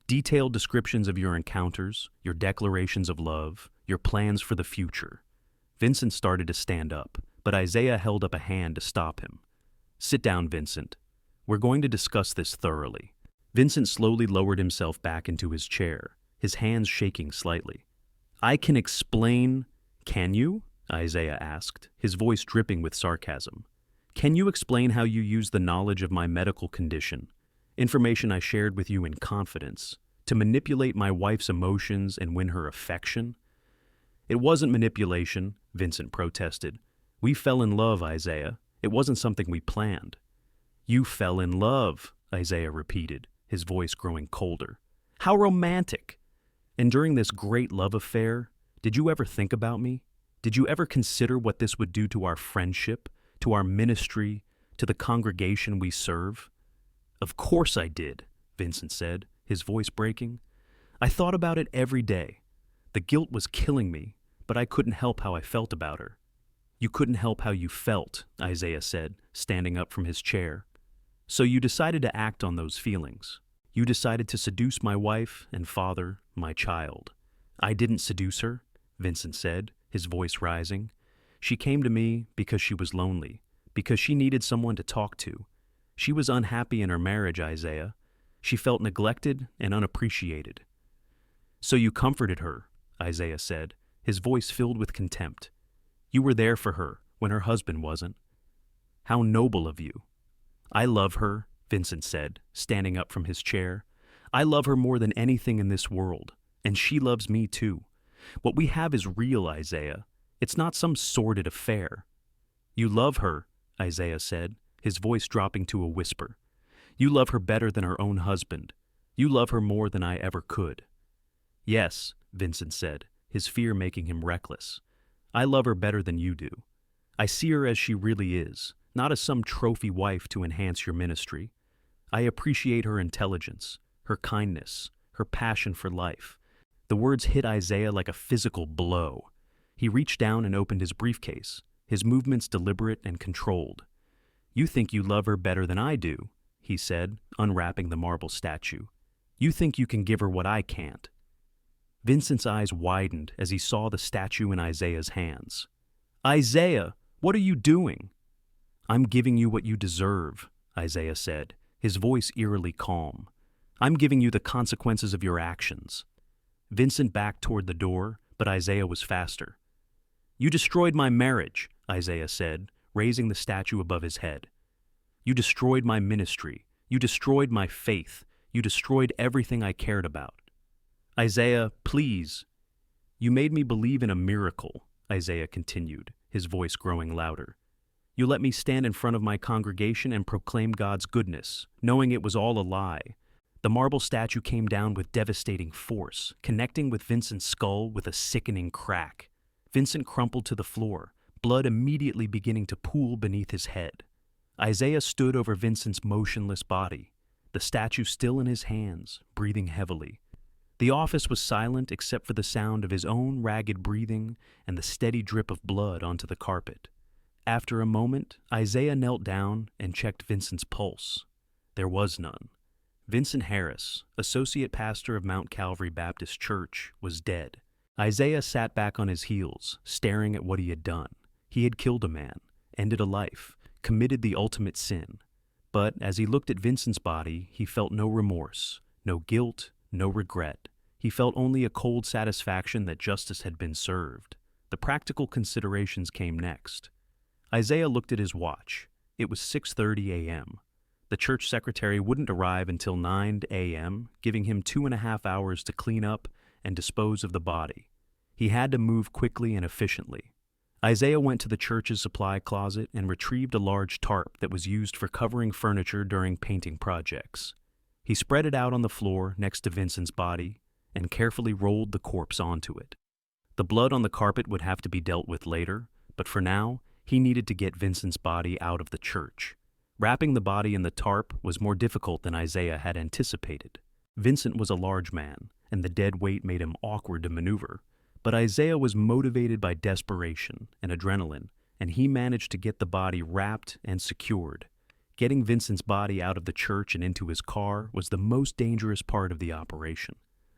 Detailed descriptions of your encounters, your declarations of love, your plans for the future." Vincent started to stand up, but Isaiah held up a hand to stop him. "Sit down, Vincent. We're going to discuss this thoroughly." Vincent slowly lowered himself back into his chair, his hands shaking slightly. "I can explain—" "Can you?" Isaiah asked, his voice dripping with sarcasm. "Can you explain how you used the knowledge of my medical condition, information I shared with you in confidence, to manipulate my wife's emotions and win her affection?" "It wasn't manipulation," Vincent protested. "We fell in love, Isaiah. It wasn't something we planned." "You fell in love," Isaiah repeated, his voice growing colder. "How romantic! And during this great love affair, did you ever think about me? Did you ever consider what this would do to our friendship, to our ministry, to the congregation we serve?" "Of course I did," Vincent said, his voice breaking. "I thought about it every day. The guilt was killing me, but I couldn't help how I felt about her." "You couldn't help how you felt," Isaiah said, standing up from his chair. "So you decided to act on those feelings. You decided to seduce my wife and father my child." "I didn't seduce her," Vincent said, his voice rising. "She came to me because she was lonely, because she needed someone to talk to. She was unhappy in her marriage, Isaiah. She felt neglected and unappreciated." "So you comforted her," Isaiah said, his voice filled with contempt. "You were there for her when her husband wasn't." "How noble of you." "I love her," Vincent said, standing up from his chair. "I love her more than anything in this world, and she loves me too. What we have is real, Isaiah. It's not some sordid affair." "You love her," Isaiah said, his voice dropping to a whisper. "You love her better than her own husband. You love her more than I ever could." "Yes," Vincent said, his fear making him reckless. "I love her better than you do. I see her as she really is, not as some trophy wife to enhance your ministry. I appreciate her intelligence, her kindness, her passion for life." The words hit Isaiah like a physical blow. He reached down and opened his briefcase, his movements deliberate and controlled. "You think you love her better than I do," he said, unwrapping the marble statue. "You think you can give her what I can't." Vincent's eyes widened as he saw the statue in Isaiah's hands. "Isaiah, what are you doing?" "I'm giving you what you deserve," Isaiah said, his voice eerily calm. "I'm giving you the consequences of your actions." Vincent backed toward the door, but Isaiah was faster. "You destroyed my marriage," Isaiah said, raising the statue above his head. "You destroyed my ministry. You destroyed my faith. You destroyed everything I cared about." "Isaiah, please." "You made me believe in a miracle," Isaiah continued, his voice growing louder. "You let me stand in front of my congregation and proclaim God's goodness, knowing it was all a lie." The marble statue came down with devastating force, connecting with Vincent's skull with a sickening crack. Vincent crumpled to the floor, blood immediately beginning to pool beneath his head. Isaiah stood over Vincent's motionless body, the statue still in his hands, breathing heavily. The office was silent except for the sound of his own ragged breathing and the steady drip of blood onto the carpet. After a moment, Isaiah knelt down and checked Vincent's pulse. There was none. Vincent Harris, associate pastor of Mount Calvary Baptist Church, was dead. Isaiah sat back on his heels, staring at what he had done. He had killed a man, ended a life, committed the ultimate sin. But as he looked at Vincent's body, he felt no remorse, no guilt, no regret. He felt only a cold satisfaction that justice had been served. The practical considerations came next. Isaiah looked at his watch. It was 6:30 a.m. The church secretary wouldn't arrive until 9 a.m., giving him 2.5 hours to clean up and dispose of the body. He had to move quickly and efficiently. Isaiah went to the church's supply closet and retrieved a large tarp that was used for covering furniture during painting projects. He spread it out on the floor next to Vincent's body and carefully rolled the corpse onto it. The blood on the carpet would have to be dealt with later, but for now, he needed to get Vincent's body out of the church. Wrapping the body in the tarp was more difficult than Isaiah had anticipated. Vincent was a large man, and the dead weight made him awkward to maneuver. But Isaiah was motivated by desperation and adrenaline, and he managed to get the body wrapped and secured. Getting Vincent's body out of the church and into his car was the most dangerous part of the operation.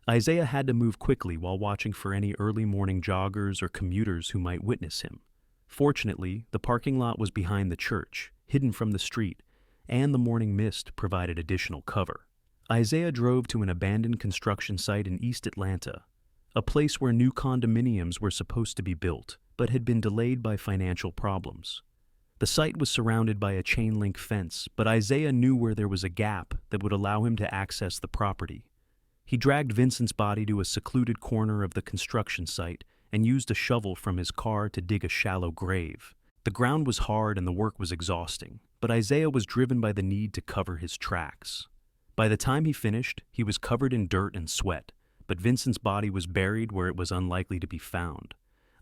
Isaiah had to move quickly while watching for any early morning joggers or commuters who might witness him. Fortunately, the parking lot was behind the church, hidden from the street, and the morning mist provided additional cover. Isaiah drove to an abandoned construction site in East Atlanta, a place where new condominiums were supposed to be built, but had been delayed by financial problems. The site was surrounded by a chain-link fence, but Isaiah knew where there was a gap that would allow him to access the property. He dragged Vincent's body to a secluded corner of the construction site and used a shovel from his car to dig a shallow grave. The ground was hard and the work was exhausting, but Isaiah was driven by the need to cover his tracks. By the time he finished, he was covered in dirt and sweat, but Vincent's body was buried where it was unlikely to be found.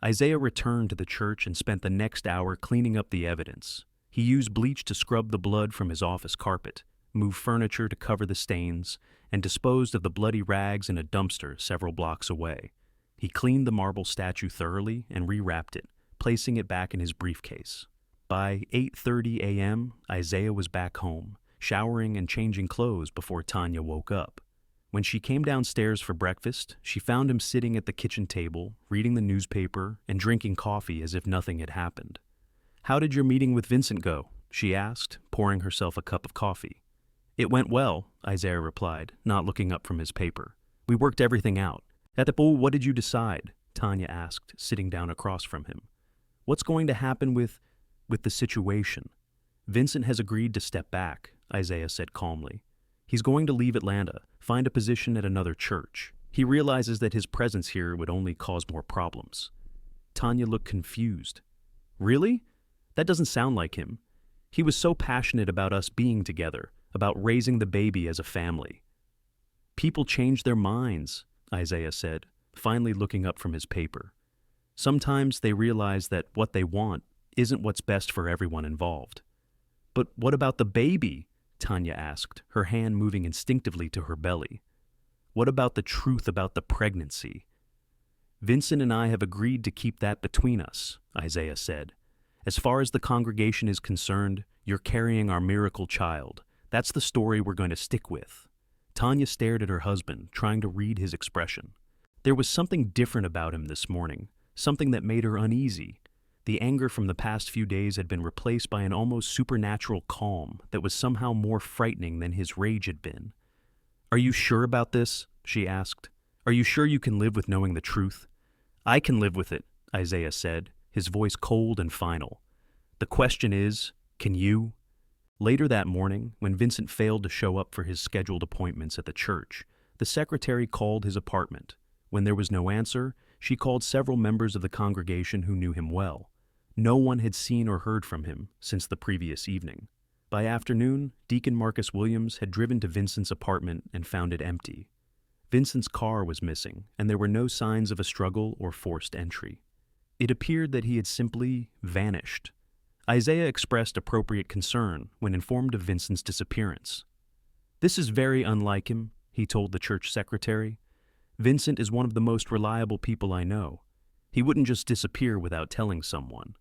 Isaiah returned to the church and spent the next hour cleaning up the evidence. He used bleach to scrub the blood from his office carpet, moved furniture to cover the stains, and disposed of the bloody rags in a dumpster several blocks away. He cleaned the marble statue thoroughly and rewrapped it, placing it back in his briefcase. By 8:30 a.m., Isaiah was back home, showering and changing clothes before Tanya woke up. When she came downstairs for breakfast, she found him sitting at the kitchen table, reading the newspaper and drinking coffee as if nothing had happened. "How did your meeting with Vincent go?" she asked, pouring herself a cup of coffee. "It went well," Isaiah replied, not looking up from his paper. "We worked everything out." "At the pool, what did you decide?" Tanya asked, sitting down across from him. "What's going to happen with the situation?" "Vincent has agreed to step back," Isaiah said calmly. "He's going to leave Atlanta, find a position at another church. He realizes that his presence here would only cause more problems." Tanya looked confused. "Really? That doesn't sound like him. He was so passionate about us being together, about raising the baby as a family." "People change their minds," Isaiah said, finally looking up from his paper. "Sometimes they realize that what they want isn't what's best for everyone involved." "But what about the baby?" Tanya asked, her hand moving instinctively to her belly. "What about the truth about the pregnancy?" "Vincent and I have agreed to keep that between us," Isaiah said. "As far as the congregation is concerned, you're carrying our miracle child. That's the story we're going to stick with." Tanya stared at her husband, trying to read his expression. There was something different about him this morning, something that made her uneasy. The anger from the past few days had been replaced by an almost supernatural calm that was somehow more frightening than his rage had been. "Are you sure about this?" she asked. "Are you sure you can live with knowing the truth?" "I can live with it," Isaiah said, his voice cold and final. "The question is, can you?" Later that morning, when Vincent failed to show up for his scheduled appointments at the church, the secretary called his apartment. When there was no answer, she called several members of the congregation who knew him well. No one had seen or heard from him since the previous evening. By afternoon, Deacon Marcus Williams had driven to Vincent's apartment and found it empty. Vincent's car was missing, and there were no signs of a struggle or forced entry. It appeared that he had simply vanished. Isaiah expressed appropriate concern when informed of Vincent's disappearance. "This is very unlike him," he told the church secretary. "Vincent is one of the most reliable people I know. He wouldn't just disappear without telling someone."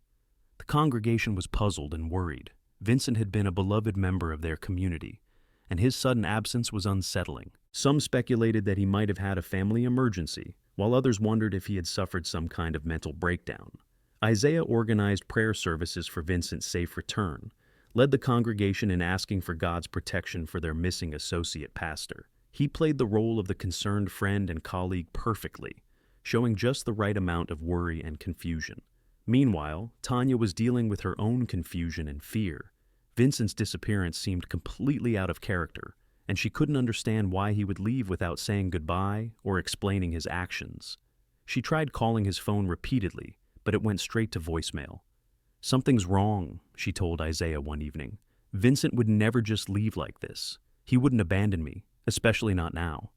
The congregation was puzzled and worried. Vincent had been a beloved member of their community, and his sudden absence was unsettling. Some speculated that he might have had a family emergency, while others wondered if he had suffered some kind of mental breakdown. Isaiah organized prayer services for Vincent's safe return, led the congregation in asking for God's protection for their missing associate pastor. He played the role of the concerned friend and colleague perfectly, showing just the right amount of worry and confusion. Meanwhile, Tanya was dealing with her own confusion and fear. Vincent's disappearance seemed completely out of character, and she couldn't understand why he would leave without saying goodbye or explaining his actions. She tried calling his phone repeatedly, but it went straight to voicemail. "Something's wrong," she told Isaiah one evening. "Vincent would never just leave like this. He wouldn't abandon me, especially not now."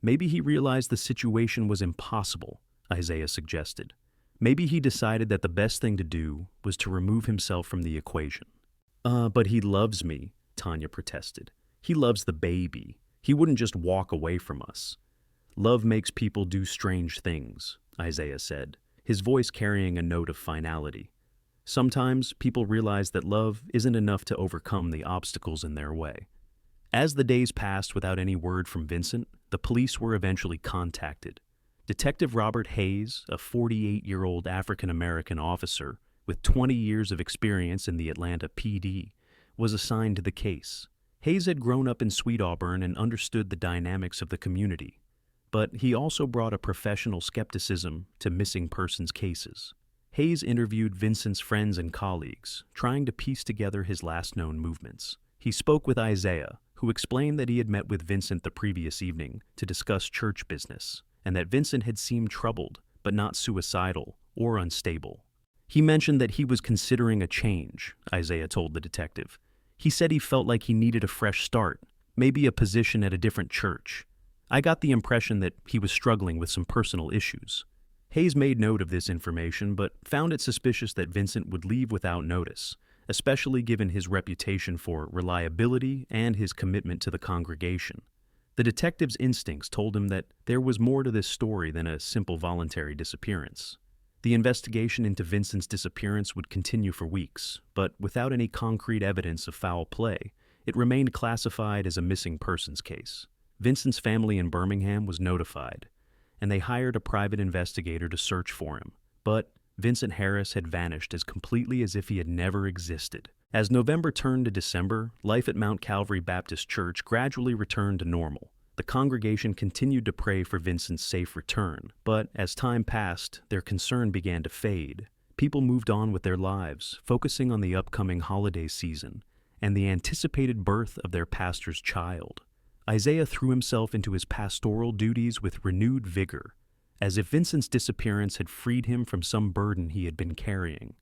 "Maybe he realized the situation was impossible," Isaiah suggested. "Maybe he decided that the best thing to do was to remove himself from the equation." But he loves me," Tanya protested. "He loves the baby. He wouldn't just walk away from us." "Love makes people do strange things," Isaiah said, his voice carrying a note of finality. "Sometimes people realize that love isn't enough to overcome the obstacles in their way." As the days passed without any word from Vincent, the police were eventually contacted. Detective Robert Hayes, a 48-year-old African-American officer with 20 years of experience in the Atlanta PD, was assigned to the case. Hayes had grown up in Sweet Auburn and understood the dynamics of the community, but he also brought a professional skepticism to missing persons cases. Hayes interviewed Vincent's friends and colleagues, trying to piece together his last known movements. He spoke with Isaiah, who explained that he had met with Vincent the previous evening to discuss church business, and that Vincent had seemed troubled, but not suicidal or unstable. He mentioned that he was considering a change, Isaiah told the detective. He said he felt like he needed a fresh start, maybe a position at a different church. I got the impression that he was struggling with some personal issues. Hayes made note of this information, but found it suspicious that Vincent would leave without notice, especially given his reputation for reliability and his commitment to the congregation. The detective's instincts told him that there was more to this story than a simple voluntary disappearance. The investigation into Vincent's disappearance would continue for weeks, but without any concrete evidence of foul play, it remained classified as a missing persons case. Vincent's family in Birmingham was notified, and they hired a private investigator to search for him, but Vincent Harris had vanished as completely as if he had never existed. As November turned to December, life at Mount Calvary Baptist Church gradually returned to normal. The congregation continued to pray for Vincent's safe return, but as time passed, their concern began to fade. People moved on with their lives, focusing on the upcoming holiday season and the anticipated birth of their pastor's child. Isaiah threw himself into his pastoral duties with renewed vigor, as if Vincent's disappearance had freed him from some burden he had been carrying.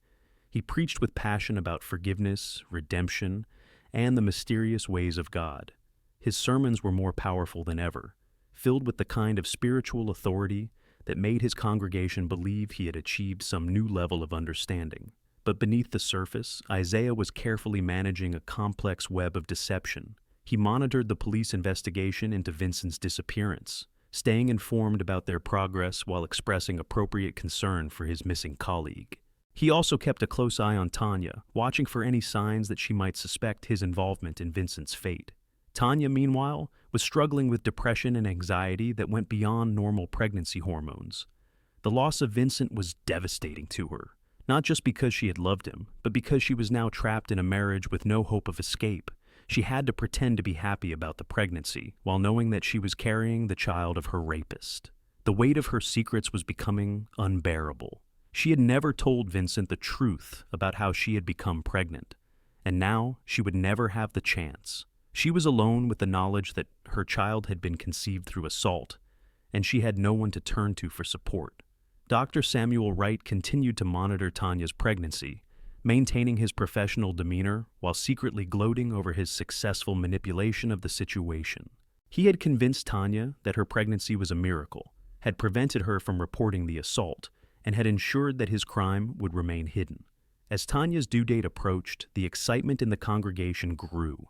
He preached with passion about forgiveness, redemption, and the mysterious ways of God. His sermons were more powerful than ever, filled with the kind of spiritual authority that made his congregation believe he had achieved some new level of understanding. But beneath the surface, Isaiah was carefully managing a complex web of deception. He monitored the police investigation into Vincent's disappearance, staying informed about their progress while expressing appropriate concern for his missing colleague. He also kept a close eye on Tanya, watching for any signs that she might suspect his involvement in Vincent's fate. Tanya, meanwhile, was struggling with depression and anxiety that went beyond normal pregnancy hormones. The loss of Vincent was devastating to her, not just because she had loved him, but because she was now trapped in a marriage with no hope of escape. She had to pretend to be happy about the pregnancy, while knowing that she was carrying the child of her rapist. The weight of her secrets was becoming unbearable. She had never told Vincent the truth about how she had become pregnant, and now she would never have the chance. She was alone with the knowledge that her child had been conceived through assault, and she had no one to turn to for support. Dr. Samuel Wright continued to monitor Tanya's pregnancy, maintaining his professional demeanor while secretly gloating over his successful manipulation of the situation. He had convinced Tanya that her pregnancy was a miracle, had prevented her from reporting the assault, and had ensured that his crime would remain hidden. As Tanya's due date approached, the excitement in the congregation grew.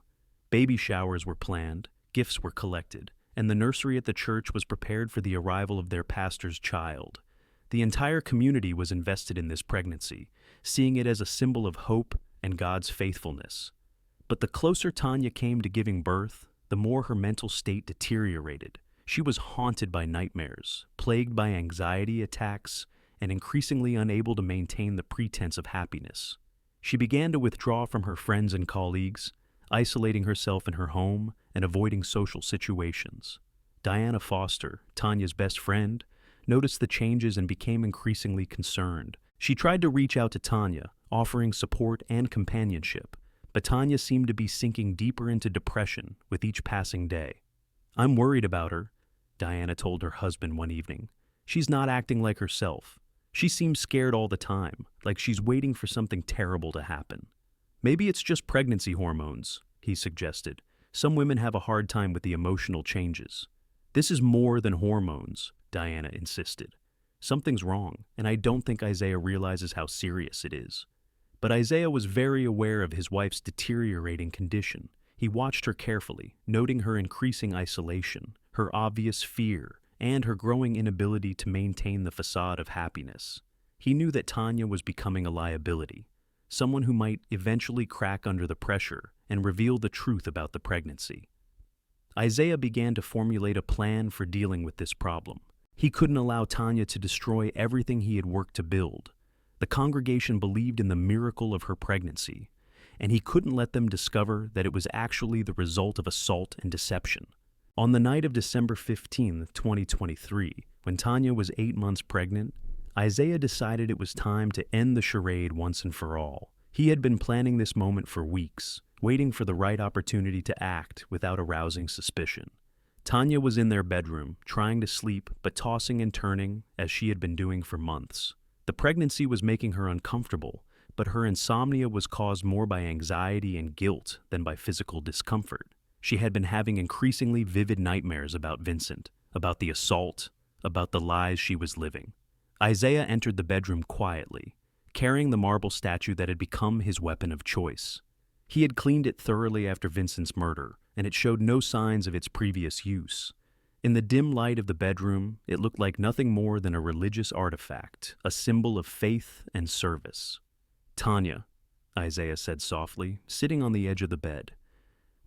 Baby showers were planned, gifts were collected, and the nursery at the church was prepared for the arrival of their pastor's child. The entire community was invested in this pregnancy, seeing it as a symbol of hope and God's faithfulness. But the closer Tanya came to giving birth, the more her mental state deteriorated. She was haunted by nightmares, plagued by anxiety attacks, and increasingly unable to maintain the pretense of happiness. She began to withdraw from her friends and colleagues, isolating herself in her home and avoiding social situations. Diana Foster, Tanya's best friend, noticed the changes and became increasingly concerned. She tried to reach out to Tanya, offering support and companionship, but Tanya seemed to be sinking deeper into depression with each passing day. "I'm worried about her," Diana told her husband one evening. "She's not acting like herself. She seems scared all the time, like she's waiting for something terrible to happen." "Maybe it's just pregnancy hormones," he suggested. "Some women have a hard time with the emotional changes." "This is more than hormones," Diana insisted. "Something's wrong, and I don't think Isaiah realizes how serious it is." But Isaiah was very aware of his wife's deteriorating condition. He watched her carefully, noting her increasing isolation, her obvious fear, and her growing inability to maintain the facade of happiness. He knew that Tanya was becoming a liability, someone who might eventually crack under the pressure and reveal the truth about the pregnancy. Isaiah began to formulate a plan for dealing with this problem. He couldn't allow Tanya to destroy everything he had worked to build. The congregation believed in the miracle of her pregnancy, and he couldn't let them discover that it was actually the result of assault and deception. On the night of December 15, 2023, when Tanya was 8 months pregnant, Isaiah decided it was time to end the charade once and for all. He had been planning this moment for weeks, waiting for the right opportunity to act without arousing suspicion. Tanya was in their bedroom, trying to sleep but tossing and turning as she had been doing for months. The pregnancy was making her uncomfortable, but her insomnia was caused more by anxiety and guilt than by physical discomfort. She had been having increasingly vivid nightmares about Vincent, about the assault, about the lies she was living. Isaiah entered the bedroom quietly, carrying the marble statue that had become his weapon of choice. He had cleaned it thoroughly after Vincent's murder, and it showed no signs of its previous use. In the dim light of the bedroom, it looked like nothing more than a religious artifact, a symbol of faith and service. "Tanya," Isaiah said softly, sitting on the edge of the bed.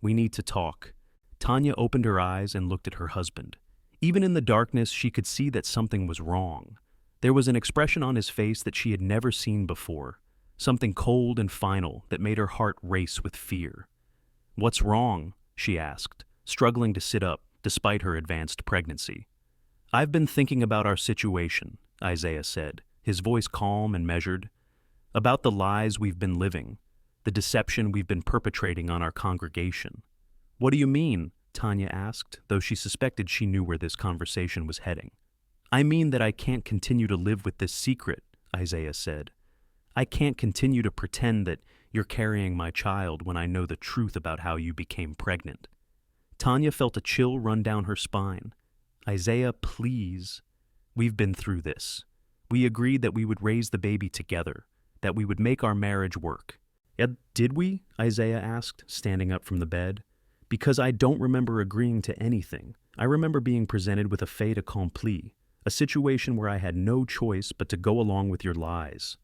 "We need to talk." Tanya opened her eyes and looked at her husband. Even in the darkness, she could see that something was wrong. There was an expression on his face that she had never seen before, something cold and final that made her heart race with fear. "What's wrong?" she asked, struggling to sit up despite her advanced pregnancy. "I've been thinking about our situation," Isaiah said, his voice calm and measured. "About the lies we've been living, the deception we've been perpetrating on our congregation." "What do you mean?" Tanya asked, though she suspected she knew where this conversation was heading. "I mean that I can't continue to live with this secret," Isaiah said. "I can't continue to pretend that you're carrying my child when I know the truth about how you became pregnant." Tanya felt a chill run down her spine. "Isaiah, please. We've been through this. We agreed that we would raise the baby together, that we would make our marriage work." "Did we?" Isaiah asked, standing up from the bed. "Because I don't remember agreeing to anything. I remember being presented with a fait accompli, a situation where I had no choice but to go along with your lies."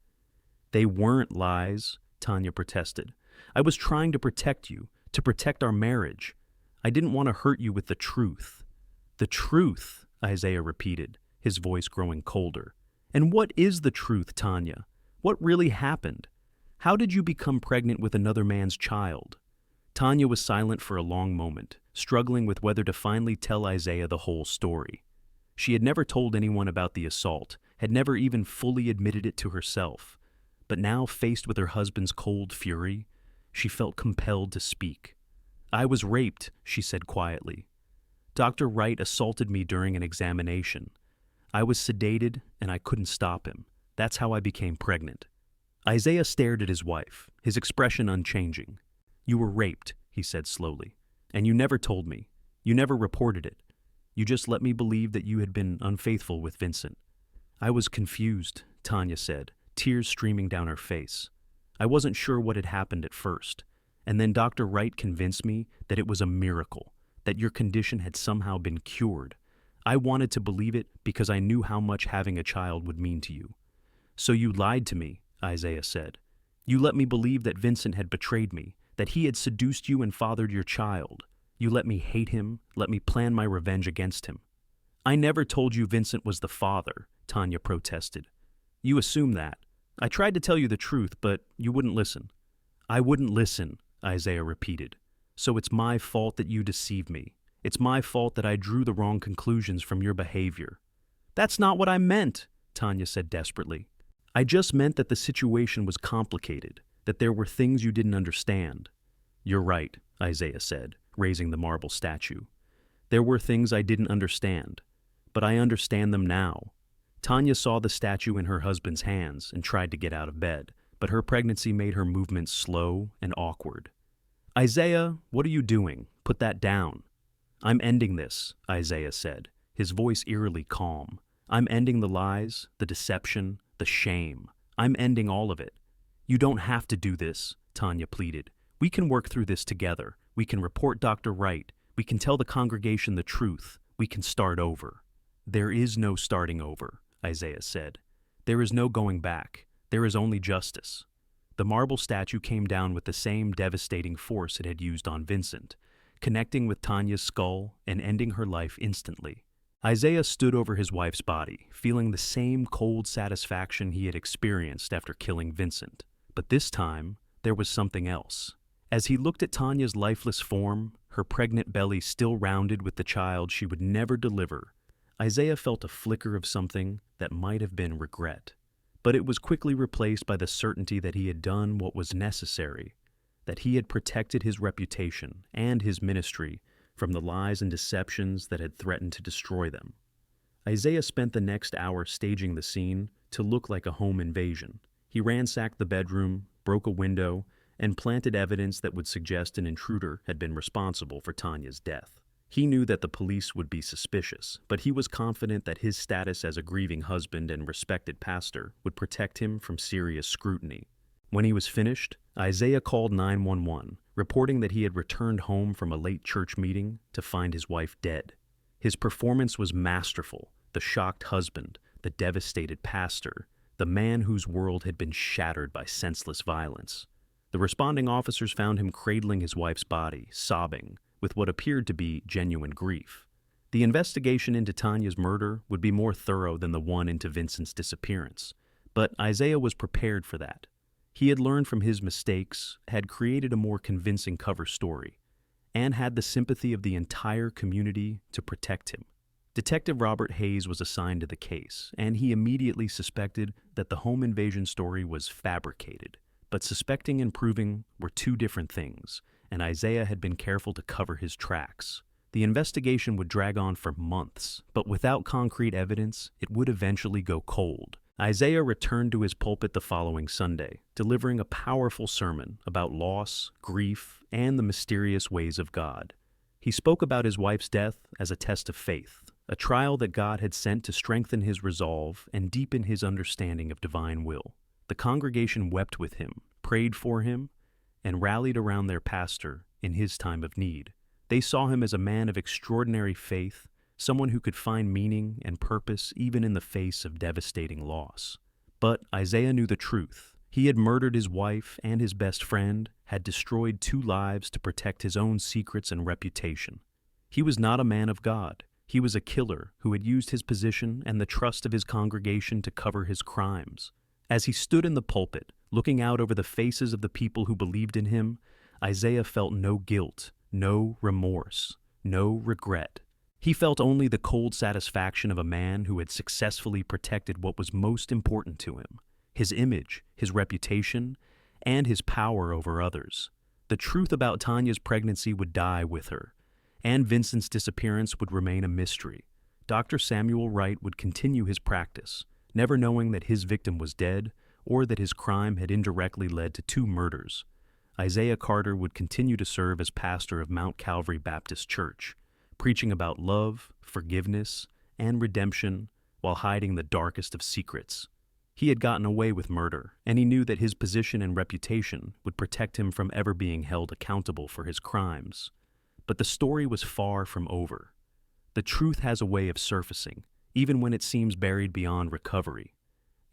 "They weren't lies," Tanya protested. "I was trying to protect you, to protect our marriage. I didn't want to hurt you with the truth." "The truth," Isaiah repeated, his voice growing colder. "And what is the truth, Tanya? What really happened? How did you become pregnant with another man's child?" Tanya was silent for a long moment, struggling with whether to finally tell Isaiah the whole story. She had never told anyone about the assault, had never even fully admitted it to herself. But now, faced with her husband's cold fury, she felt compelled to speak. "I was raped," she said quietly. "Dr. Wright assaulted me during an examination. I was sedated, and I couldn't stop him. That's how I became pregnant." Isaiah stared at his wife, his expression unchanging. "You were raped," he said slowly, "and you never told me. You never reported it. You just let me believe that you had been unfaithful with Vincent." "I was confused," Tanya said, tears streaming down her face. "I wasn't sure what had happened at first. And then Dr. Wright convinced me that it was a miracle, that your condition had somehow been cured. I wanted to believe it because I knew how much having a child would mean to you." "So you lied to me," Isaiah said. "You let me believe that Vincent had betrayed me, that he had seduced you and fathered your child. You let me hate him, let me plan my revenge against him." "I never told you Vincent was the father," Tanya protested. "You assume that. I tried to tell you the truth, but you wouldn't listen." "I wouldn't listen," Isaiah repeated. So it's my fault that you deceived me. It's my fault that I drew the wrong conclusions from your behavior. That's not what I meant, Tanya said desperately. I just meant that the situation was complicated, that there were things you didn't understand. You're right, Isaiah said, raising the marble statue. There were things I didn't understand, but I understand them now. Tanya saw the statue in her husband's hands and tried to get out of bed, but her pregnancy made her movements slow and awkward. Isaiah, what are you doing? Put that down. I'm ending this, Isaiah said, his voice eerily calm. I'm ending the lies, the deception, the shame. I'm ending all of it. You don't have to do this, Tanya pleaded. We can work through this together. We can report Dr. Wright. We can tell the congregation the truth. We can start over. There is no starting over, Isaiah said. There is no going back. There is only justice. The marble statue came down with the same devastating force it had used on Vincent, connecting with Tanya's skull and ending her life instantly. Isaiah stood over his wife's body, feeling the same cold satisfaction he had experienced after killing Vincent. But this time, there was something else. As he looked at Tanya's lifeless form, her pregnant belly still rounded with the child she would never deliver, Isaiah felt a flicker of something that might have been regret. But it was quickly replaced by the certainty that he had done what was necessary, that he had protected his reputation and his ministry from the lies and deceptions that had threatened to destroy them. Isaiah spent the next hour staging the scene to look like a home invasion. He ransacked the bedroom, broke a window, and planted evidence that would suggest an intruder had been responsible for Tanya's death. He knew that the police would be suspicious, but he was confident that his status as a grieving husband and respected pastor would protect him from serious scrutiny. When he was finished, Isaiah called 911, reporting that he had returned home from a late church meeting to find his wife dead. His performance was masterful. The shocked husband, the devastated pastor, the man whose world had been shattered by senseless violence. The responding officers found him cradling his wife's body, sobbing, with what appeared to be genuine grief. The investigation into Tanya's murder would be more thorough than the one into Vincent's disappearance, but Isaiah was prepared for that. He had learned from his mistakes, had created a more convincing cover story, and had the sympathy of the entire community to protect him. Detective Robert Hayes was assigned to the case, and he immediately suspected that the home invasion story was fabricated. But suspecting and proving were two different things, and Isaiah had been careful to cover his tracks. The investigation would drag on for months, but without concrete evidence, it would eventually go cold. Isaiah returned to his pulpit the following Sunday, delivering a powerful sermon about loss, grief, and the mysterious ways of God. He spoke about his wife's death as a test of faith, a trial that God had sent to strengthen his resolve and deepen his understanding of divine will. The congregation wept with him, prayed for him, and rallied around their pastor in his time of need. They saw him as a man of extraordinary faith, someone who could find meaning and purpose even in the face of devastating loss. But Isaiah knew the truth. He had murdered his wife and his best friend, had destroyed 2 lives to protect his own secrets and reputation. He was not a man of God. He was a killer who had used his position and the trust of his congregation to cover his crimes. As he stood in the pulpit, looking out over the faces of the people who believed in him, Isaiah felt no guilt, no remorse, no regret. He felt only the cold satisfaction of a man who had successfully protected what was most important to him: his image, his reputation, and his power over others. The truth about Tanya's pregnancy would die with her, and Vincent's disappearance would remain a mystery. Dr. Samuel Wright would continue his practice, never knowing that his victim was dead or that his crime had indirectly led to 2 murders. Isaiah Carter would continue to serve as pastor of Mount Calvary Baptist Church, preaching about love, forgiveness, and redemption while hiding the darkest of secrets. He had gotten away with murder, and he knew that his position and reputation would protect him from ever being held accountable for his crimes. But the story was far from over. The truth has a way of surfacing, even when it seems buried beyond recovery.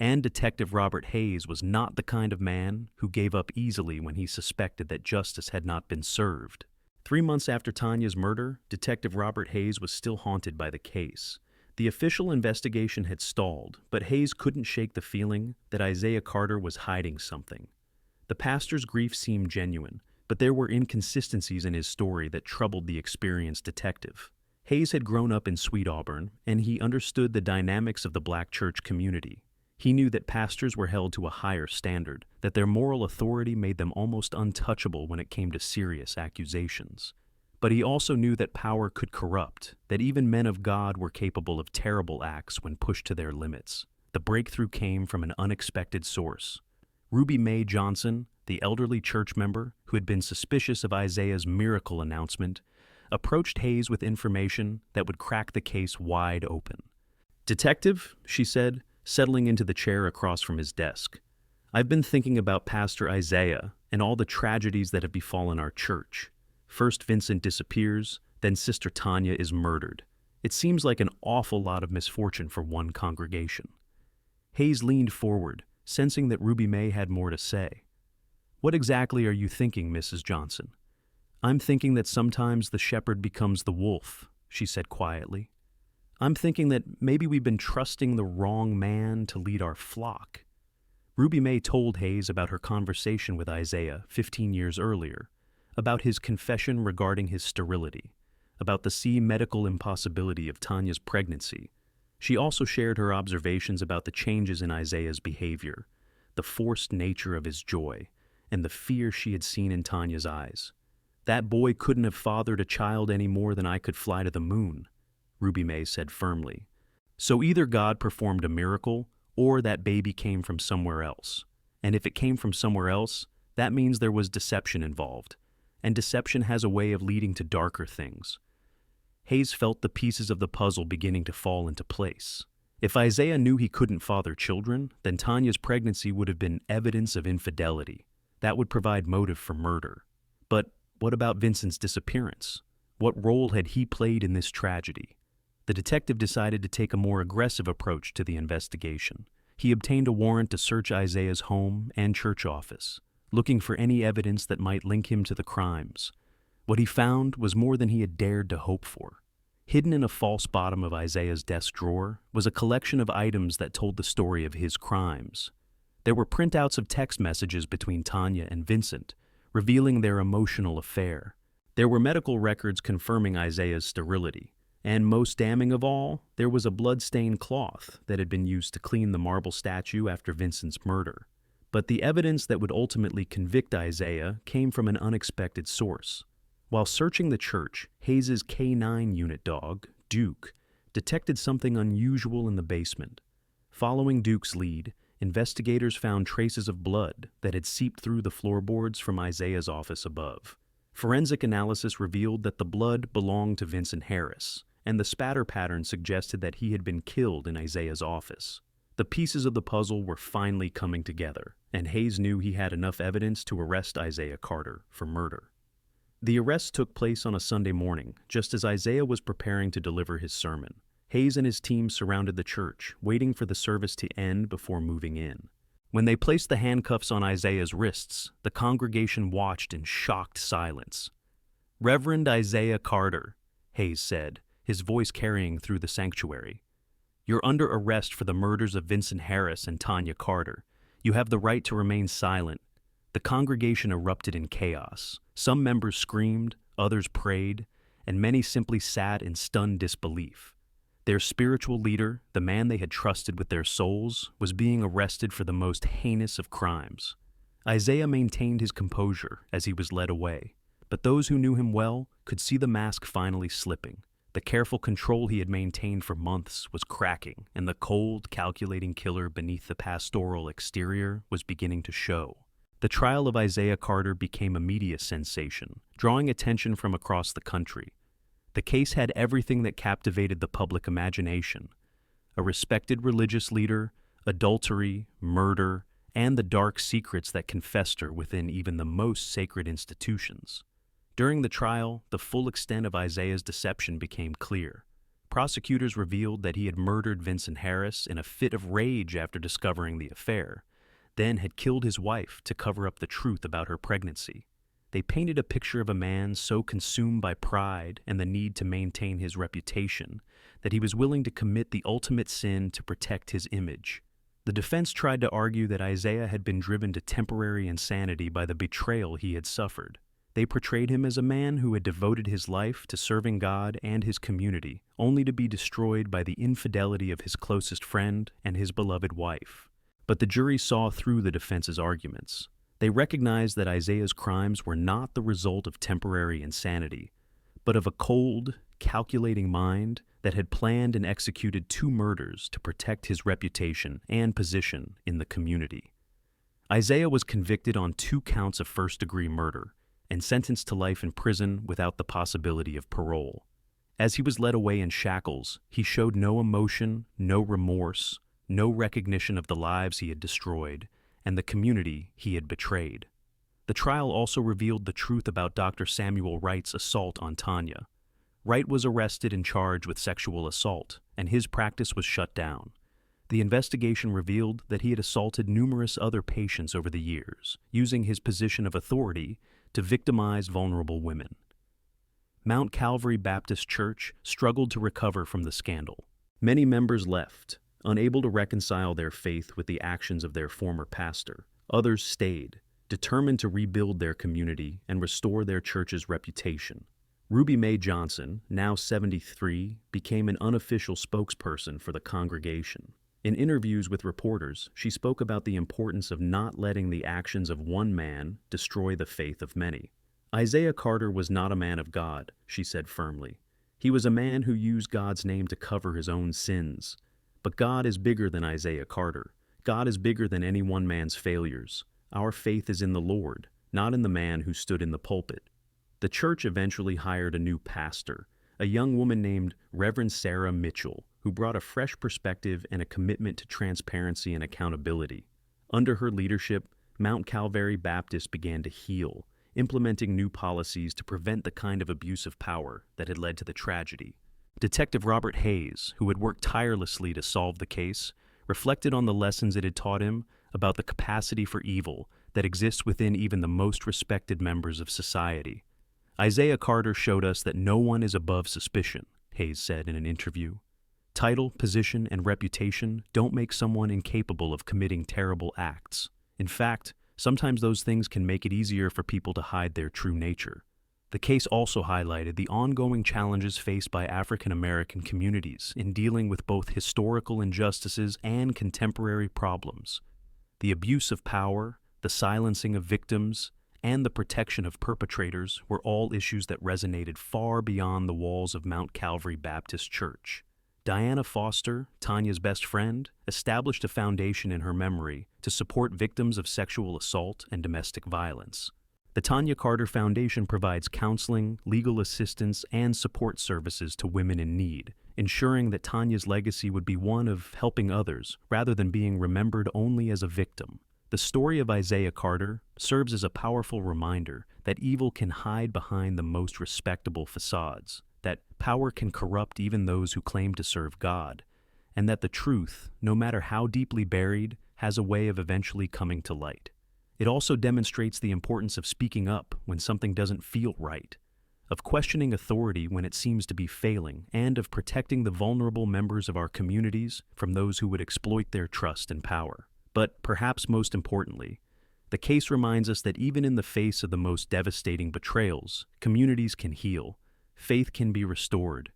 And Detective Robert Hayes was not the kind of man who gave up easily when he suspected that justice had not been served. 3 months after Tanya's murder, Detective Robert Hayes was still haunted by the case. The official investigation had stalled, but Hayes couldn't shake the feeling that Isaiah Carter was hiding something. The pastor's grief seemed genuine, but there were inconsistencies in his story that troubled the experienced detective. Hayes had grown up in Sweet Auburn, and he understood the dynamics of the black church community. He knew that pastors were held to a higher standard, that their moral authority made them almost untouchable when it came to serious accusations. But he also knew that power could corrupt, that even men of God were capable of terrible acts when pushed to their limits. The breakthrough came from an unexpected source. Ruby Mae Johnson, the elderly church member who had been suspicious of Isaiah's miracle announcement, approached Hayes with information that would crack the case wide open. "Detective," she said, settling into the chair across from his desk, "I've been thinking about Pastor Isaiah and all the tragedies that have befallen our church. First Vincent disappears, then Sister Tanya is murdered. It seems like an awful lot of misfortune for one congregation." Hayes leaned forward, sensing that Ruby Mae had more to say. "What exactly are you thinking, Mrs. Johnson?" "I'm thinking that sometimes the shepherd becomes the wolf," she said quietly. "I'm thinking that maybe we've been trusting the wrong man to lead our flock." Ruby Mae told Hayes about her conversation with Isaiah 15 years earlier, about his confession regarding his sterility, about the medical impossibility of Tanya's pregnancy. She also shared her observations about the changes in Isaiah's behavior, the forced nature of his joy, and the fear she had seen in Tanya's eyes. "That boy couldn't have fathered a child any more than I could fly to the moon," Ruby Mae said firmly. "So either God performed a miracle, or that baby came from somewhere else. And if it came from somewhere else, that means there was deception involved. And deception has a way of leading to darker things." Hayes felt the pieces of the puzzle beginning to fall into place. If Isaiah knew he couldn't father children, then Tanya's pregnancy would have been evidence of infidelity. That would provide motive for murder. But what about Vincent's disappearance? What role had he played in this tragedy? The detective decided to take a more aggressive approach to the investigation. He obtained a warrant to search Isaiah's home and church office, looking for any evidence that might link him to the crimes. What he found was more than he had dared to hope for. Hidden in a false bottom of Isaiah's desk drawer was a collection of items that told the story of his crimes. There were printouts of text messages between Tanya and Vincent, revealing their emotional affair. There were medical records confirming Isaiah's sterility. And most damning of all, there was a blood-stained cloth that had been used to clean the marble statue after Vincent's murder. But the evidence that would ultimately convict Isaiah came from an unexpected source. While searching the church, Hayes's K9 unit dog, Duke, detected something unusual in the basement. Following Duke's lead, investigators found traces of blood that had seeped through the floorboards from Isaiah's office above. Forensic analysis revealed that the blood belonged to Vincent Harris, and the spatter pattern suggested that he had been killed in Isaiah's office. The pieces of the puzzle were finally coming together, and Hayes knew he had enough evidence to arrest Isaiah Carter for murder. The arrest took place on a Sunday morning, just as Isaiah was preparing to deliver his sermon. Hayes and his team surrounded the church, waiting for the service to end before moving in. When they placed the handcuffs on Isaiah's wrists, the congregation watched in shocked silence. "Reverend Isaiah Carter," Hayes said, his voice carrying through the sanctuary. "You're under arrest for the murders of Vincent Harris and Tanya Carter. You have the right to remain silent." The congregation erupted in chaos. Some members screamed, others prayed, and many simply sat in stunned disbelief. Their spiritual leader, the man they had trusted with their souls, was being arrested for the most heinous of crimes. Isaiah maintained his composure as he was led away, but those who knew him well could see the mask finally slipping. The careful control he had maintained for months was cracking, and the cold, calculating killer beneath the pastoral exterior was beginning to show. The trial of Isaiah Carter became a media sensation, drawing attention from across the country. The case had everything that captivated the public imagination: a respected religious leader, adultery, murder, and the dark secrets that can fester within even the most sacred institutions. During the trial, the full extent of Isaiah's deception became clear. Prosecutors revealed that he had murdered Vincent Harris in a fit of rage after discovering the affair, then had killed his wife to cover up the truth about her pregnancy. They painted a picture of a man so consumed by pride and the need to maintain his reputation that he was willing to commit the ultimate sin to protect his image. The defense tried to argue that Isaiah had been driven to temporary insanity by the betrayal he had suffered. They portrayed him as a man who had devoted his life to serving God and his community, only to be destroyed by the infidelity of his closest friend and his beloved wife. But the jury saw through the defense's arguments. They recognized that Isaiah's crimes were not the result of temporary insanity, but of a cold, calculating mind that had planned and executed 2 murders to protect his reputation and position in the community. Isaiah was convicted on 2 counts of first-degree murder and sentenced to life in prison without the possibility of parole. As he was led away in shackles, he showed no emotion, no remorse, no recognition of the lives he had destroyed and the community he had betrayed. The trial also revealed the truth about Dr. Samuel Wright's assault on Tanya. Wright was arrested and charged with sexual assault, and his practice was shut down. The investigation revealed that he had assaulted numerous other patients over the years, using his position of authority to victimize vulnerable women. Mount Calvary Baptist Church struggled to recover from the scandal. Many members left, unable to reconcile their faith with the actions of their former pastor. Others stayed, determined to rebuild their community and restore their church's reputation. Ruby Mae Johnson, now 73, became an unofficial spokesperson for the congregation. In interviews with reporters, she spoke about the importance of not letting the actions of one man destroy the faith of many. Isaiah Carter was not a man of God, she said firmly. He was a man who used God's name to cover his own sins. But God is bigger than Isaiah Carter. God is bigger than any one man's failures. Our faith is in the Lord, not in the man who stood in the pulpit. The church eventually hired a new pastor, a young woman named Reverend Sarah Mitchell, who brought a fresh perspective and a commitment to transparency and accountability. Under her leadership, Mount Calvary Baptist began to heal, implementing new policies to prevent the kind of abuse of power that had led to the tragedy. Detective Robert Hayes, who had worked tirelessly to solve the case, reflected on the lessons it had taught him about the capacity for evil that exists within even the most respected members of society. Isaiah Carter showed us that no one is above suspicion, Hayes said in an interview. Title, position, and reputation don't make someone incapable of committing terrible acts. In fact, sometimes those things can make it easier for people to hide their true nature. The case also highlighted the ongoing challenges faced by African American communities in dealing with both historical injustices and contemporary problems. The abuse of power, the silencing of victims, and the protection of perpetrators were all issues that resonated far beyond the walls of Mount Calvary Baptist Church. Diana Foster, Tanya's best friend, established a foundation in her memory to support victims of sexual assault and domestic violence. The Tanya Carter Foundation provides counseling, legal assistance, and support services to women in need, ensuring that Tanya's legacy would be one of helping others rather than being remembered only as a victim. The story of Isaiah Carter serves as a powerful reminder that evil can hide behind the most respectable facades, that power can corrupt even those who claim to serve God, and that the truth, no matter how deeply buried, has a way of eventually coming to light. It also demonstrates the importance of speaking up when something doesn't feel right, of questioning authority when it seems to be failing, and of protecting the vulnerable members of our communities from those who would exploit their trust and power. But perhaps most importantly, the case reminds us that even in the face of the most devastating betrayals, communities can heal, faith can be restored,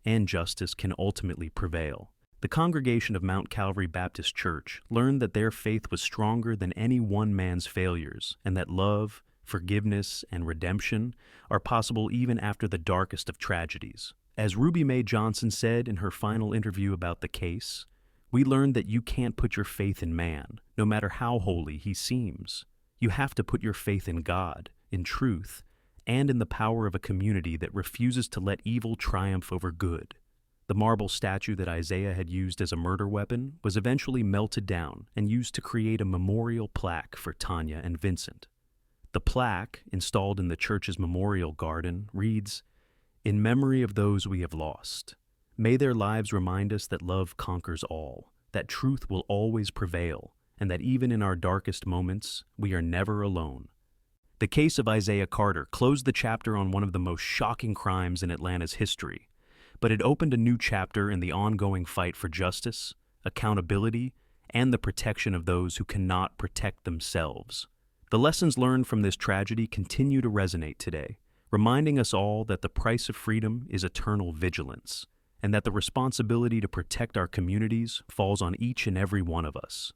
and justice can ultimately prevail. The congregation of Mount Calvary Baptist Church learned that their faith was stronger than any one man's failures, and that love, forgiveness, and redemption are possible even after the darkest of tragedies. As Ruby Mae Johnson said in her final interview about the case, "We learned that you can't put your faith in man, no matter how holy he seems. You have to put your faith in God, in truth, and in the power of a community that refuses to let evil triumph over good." The marble statue that Isaiah had used as a murder weapon was eventually melted down and used to create a memorial plaque for Tanya and Vincent. The plaque, installed in the church's memorial garden, reads, "In memory of those we have lost. May their lives remind us that love conquers all, that truth will always prevail, and that even in our darkest moments, we are never alone." The case of Isaiah Carter closed the chapter on one of the most shocking crimes in Atlanta's history, but it opened a new chapter in the ongoing fight for justice, accountability, and the protection of those who cannot protect themselves. The lessons learned from this tragedy continue to resonate today, reminding us all that the price of freedom is eternal vigilance, and that the responsibility to protect our communities falls on each and every one of us.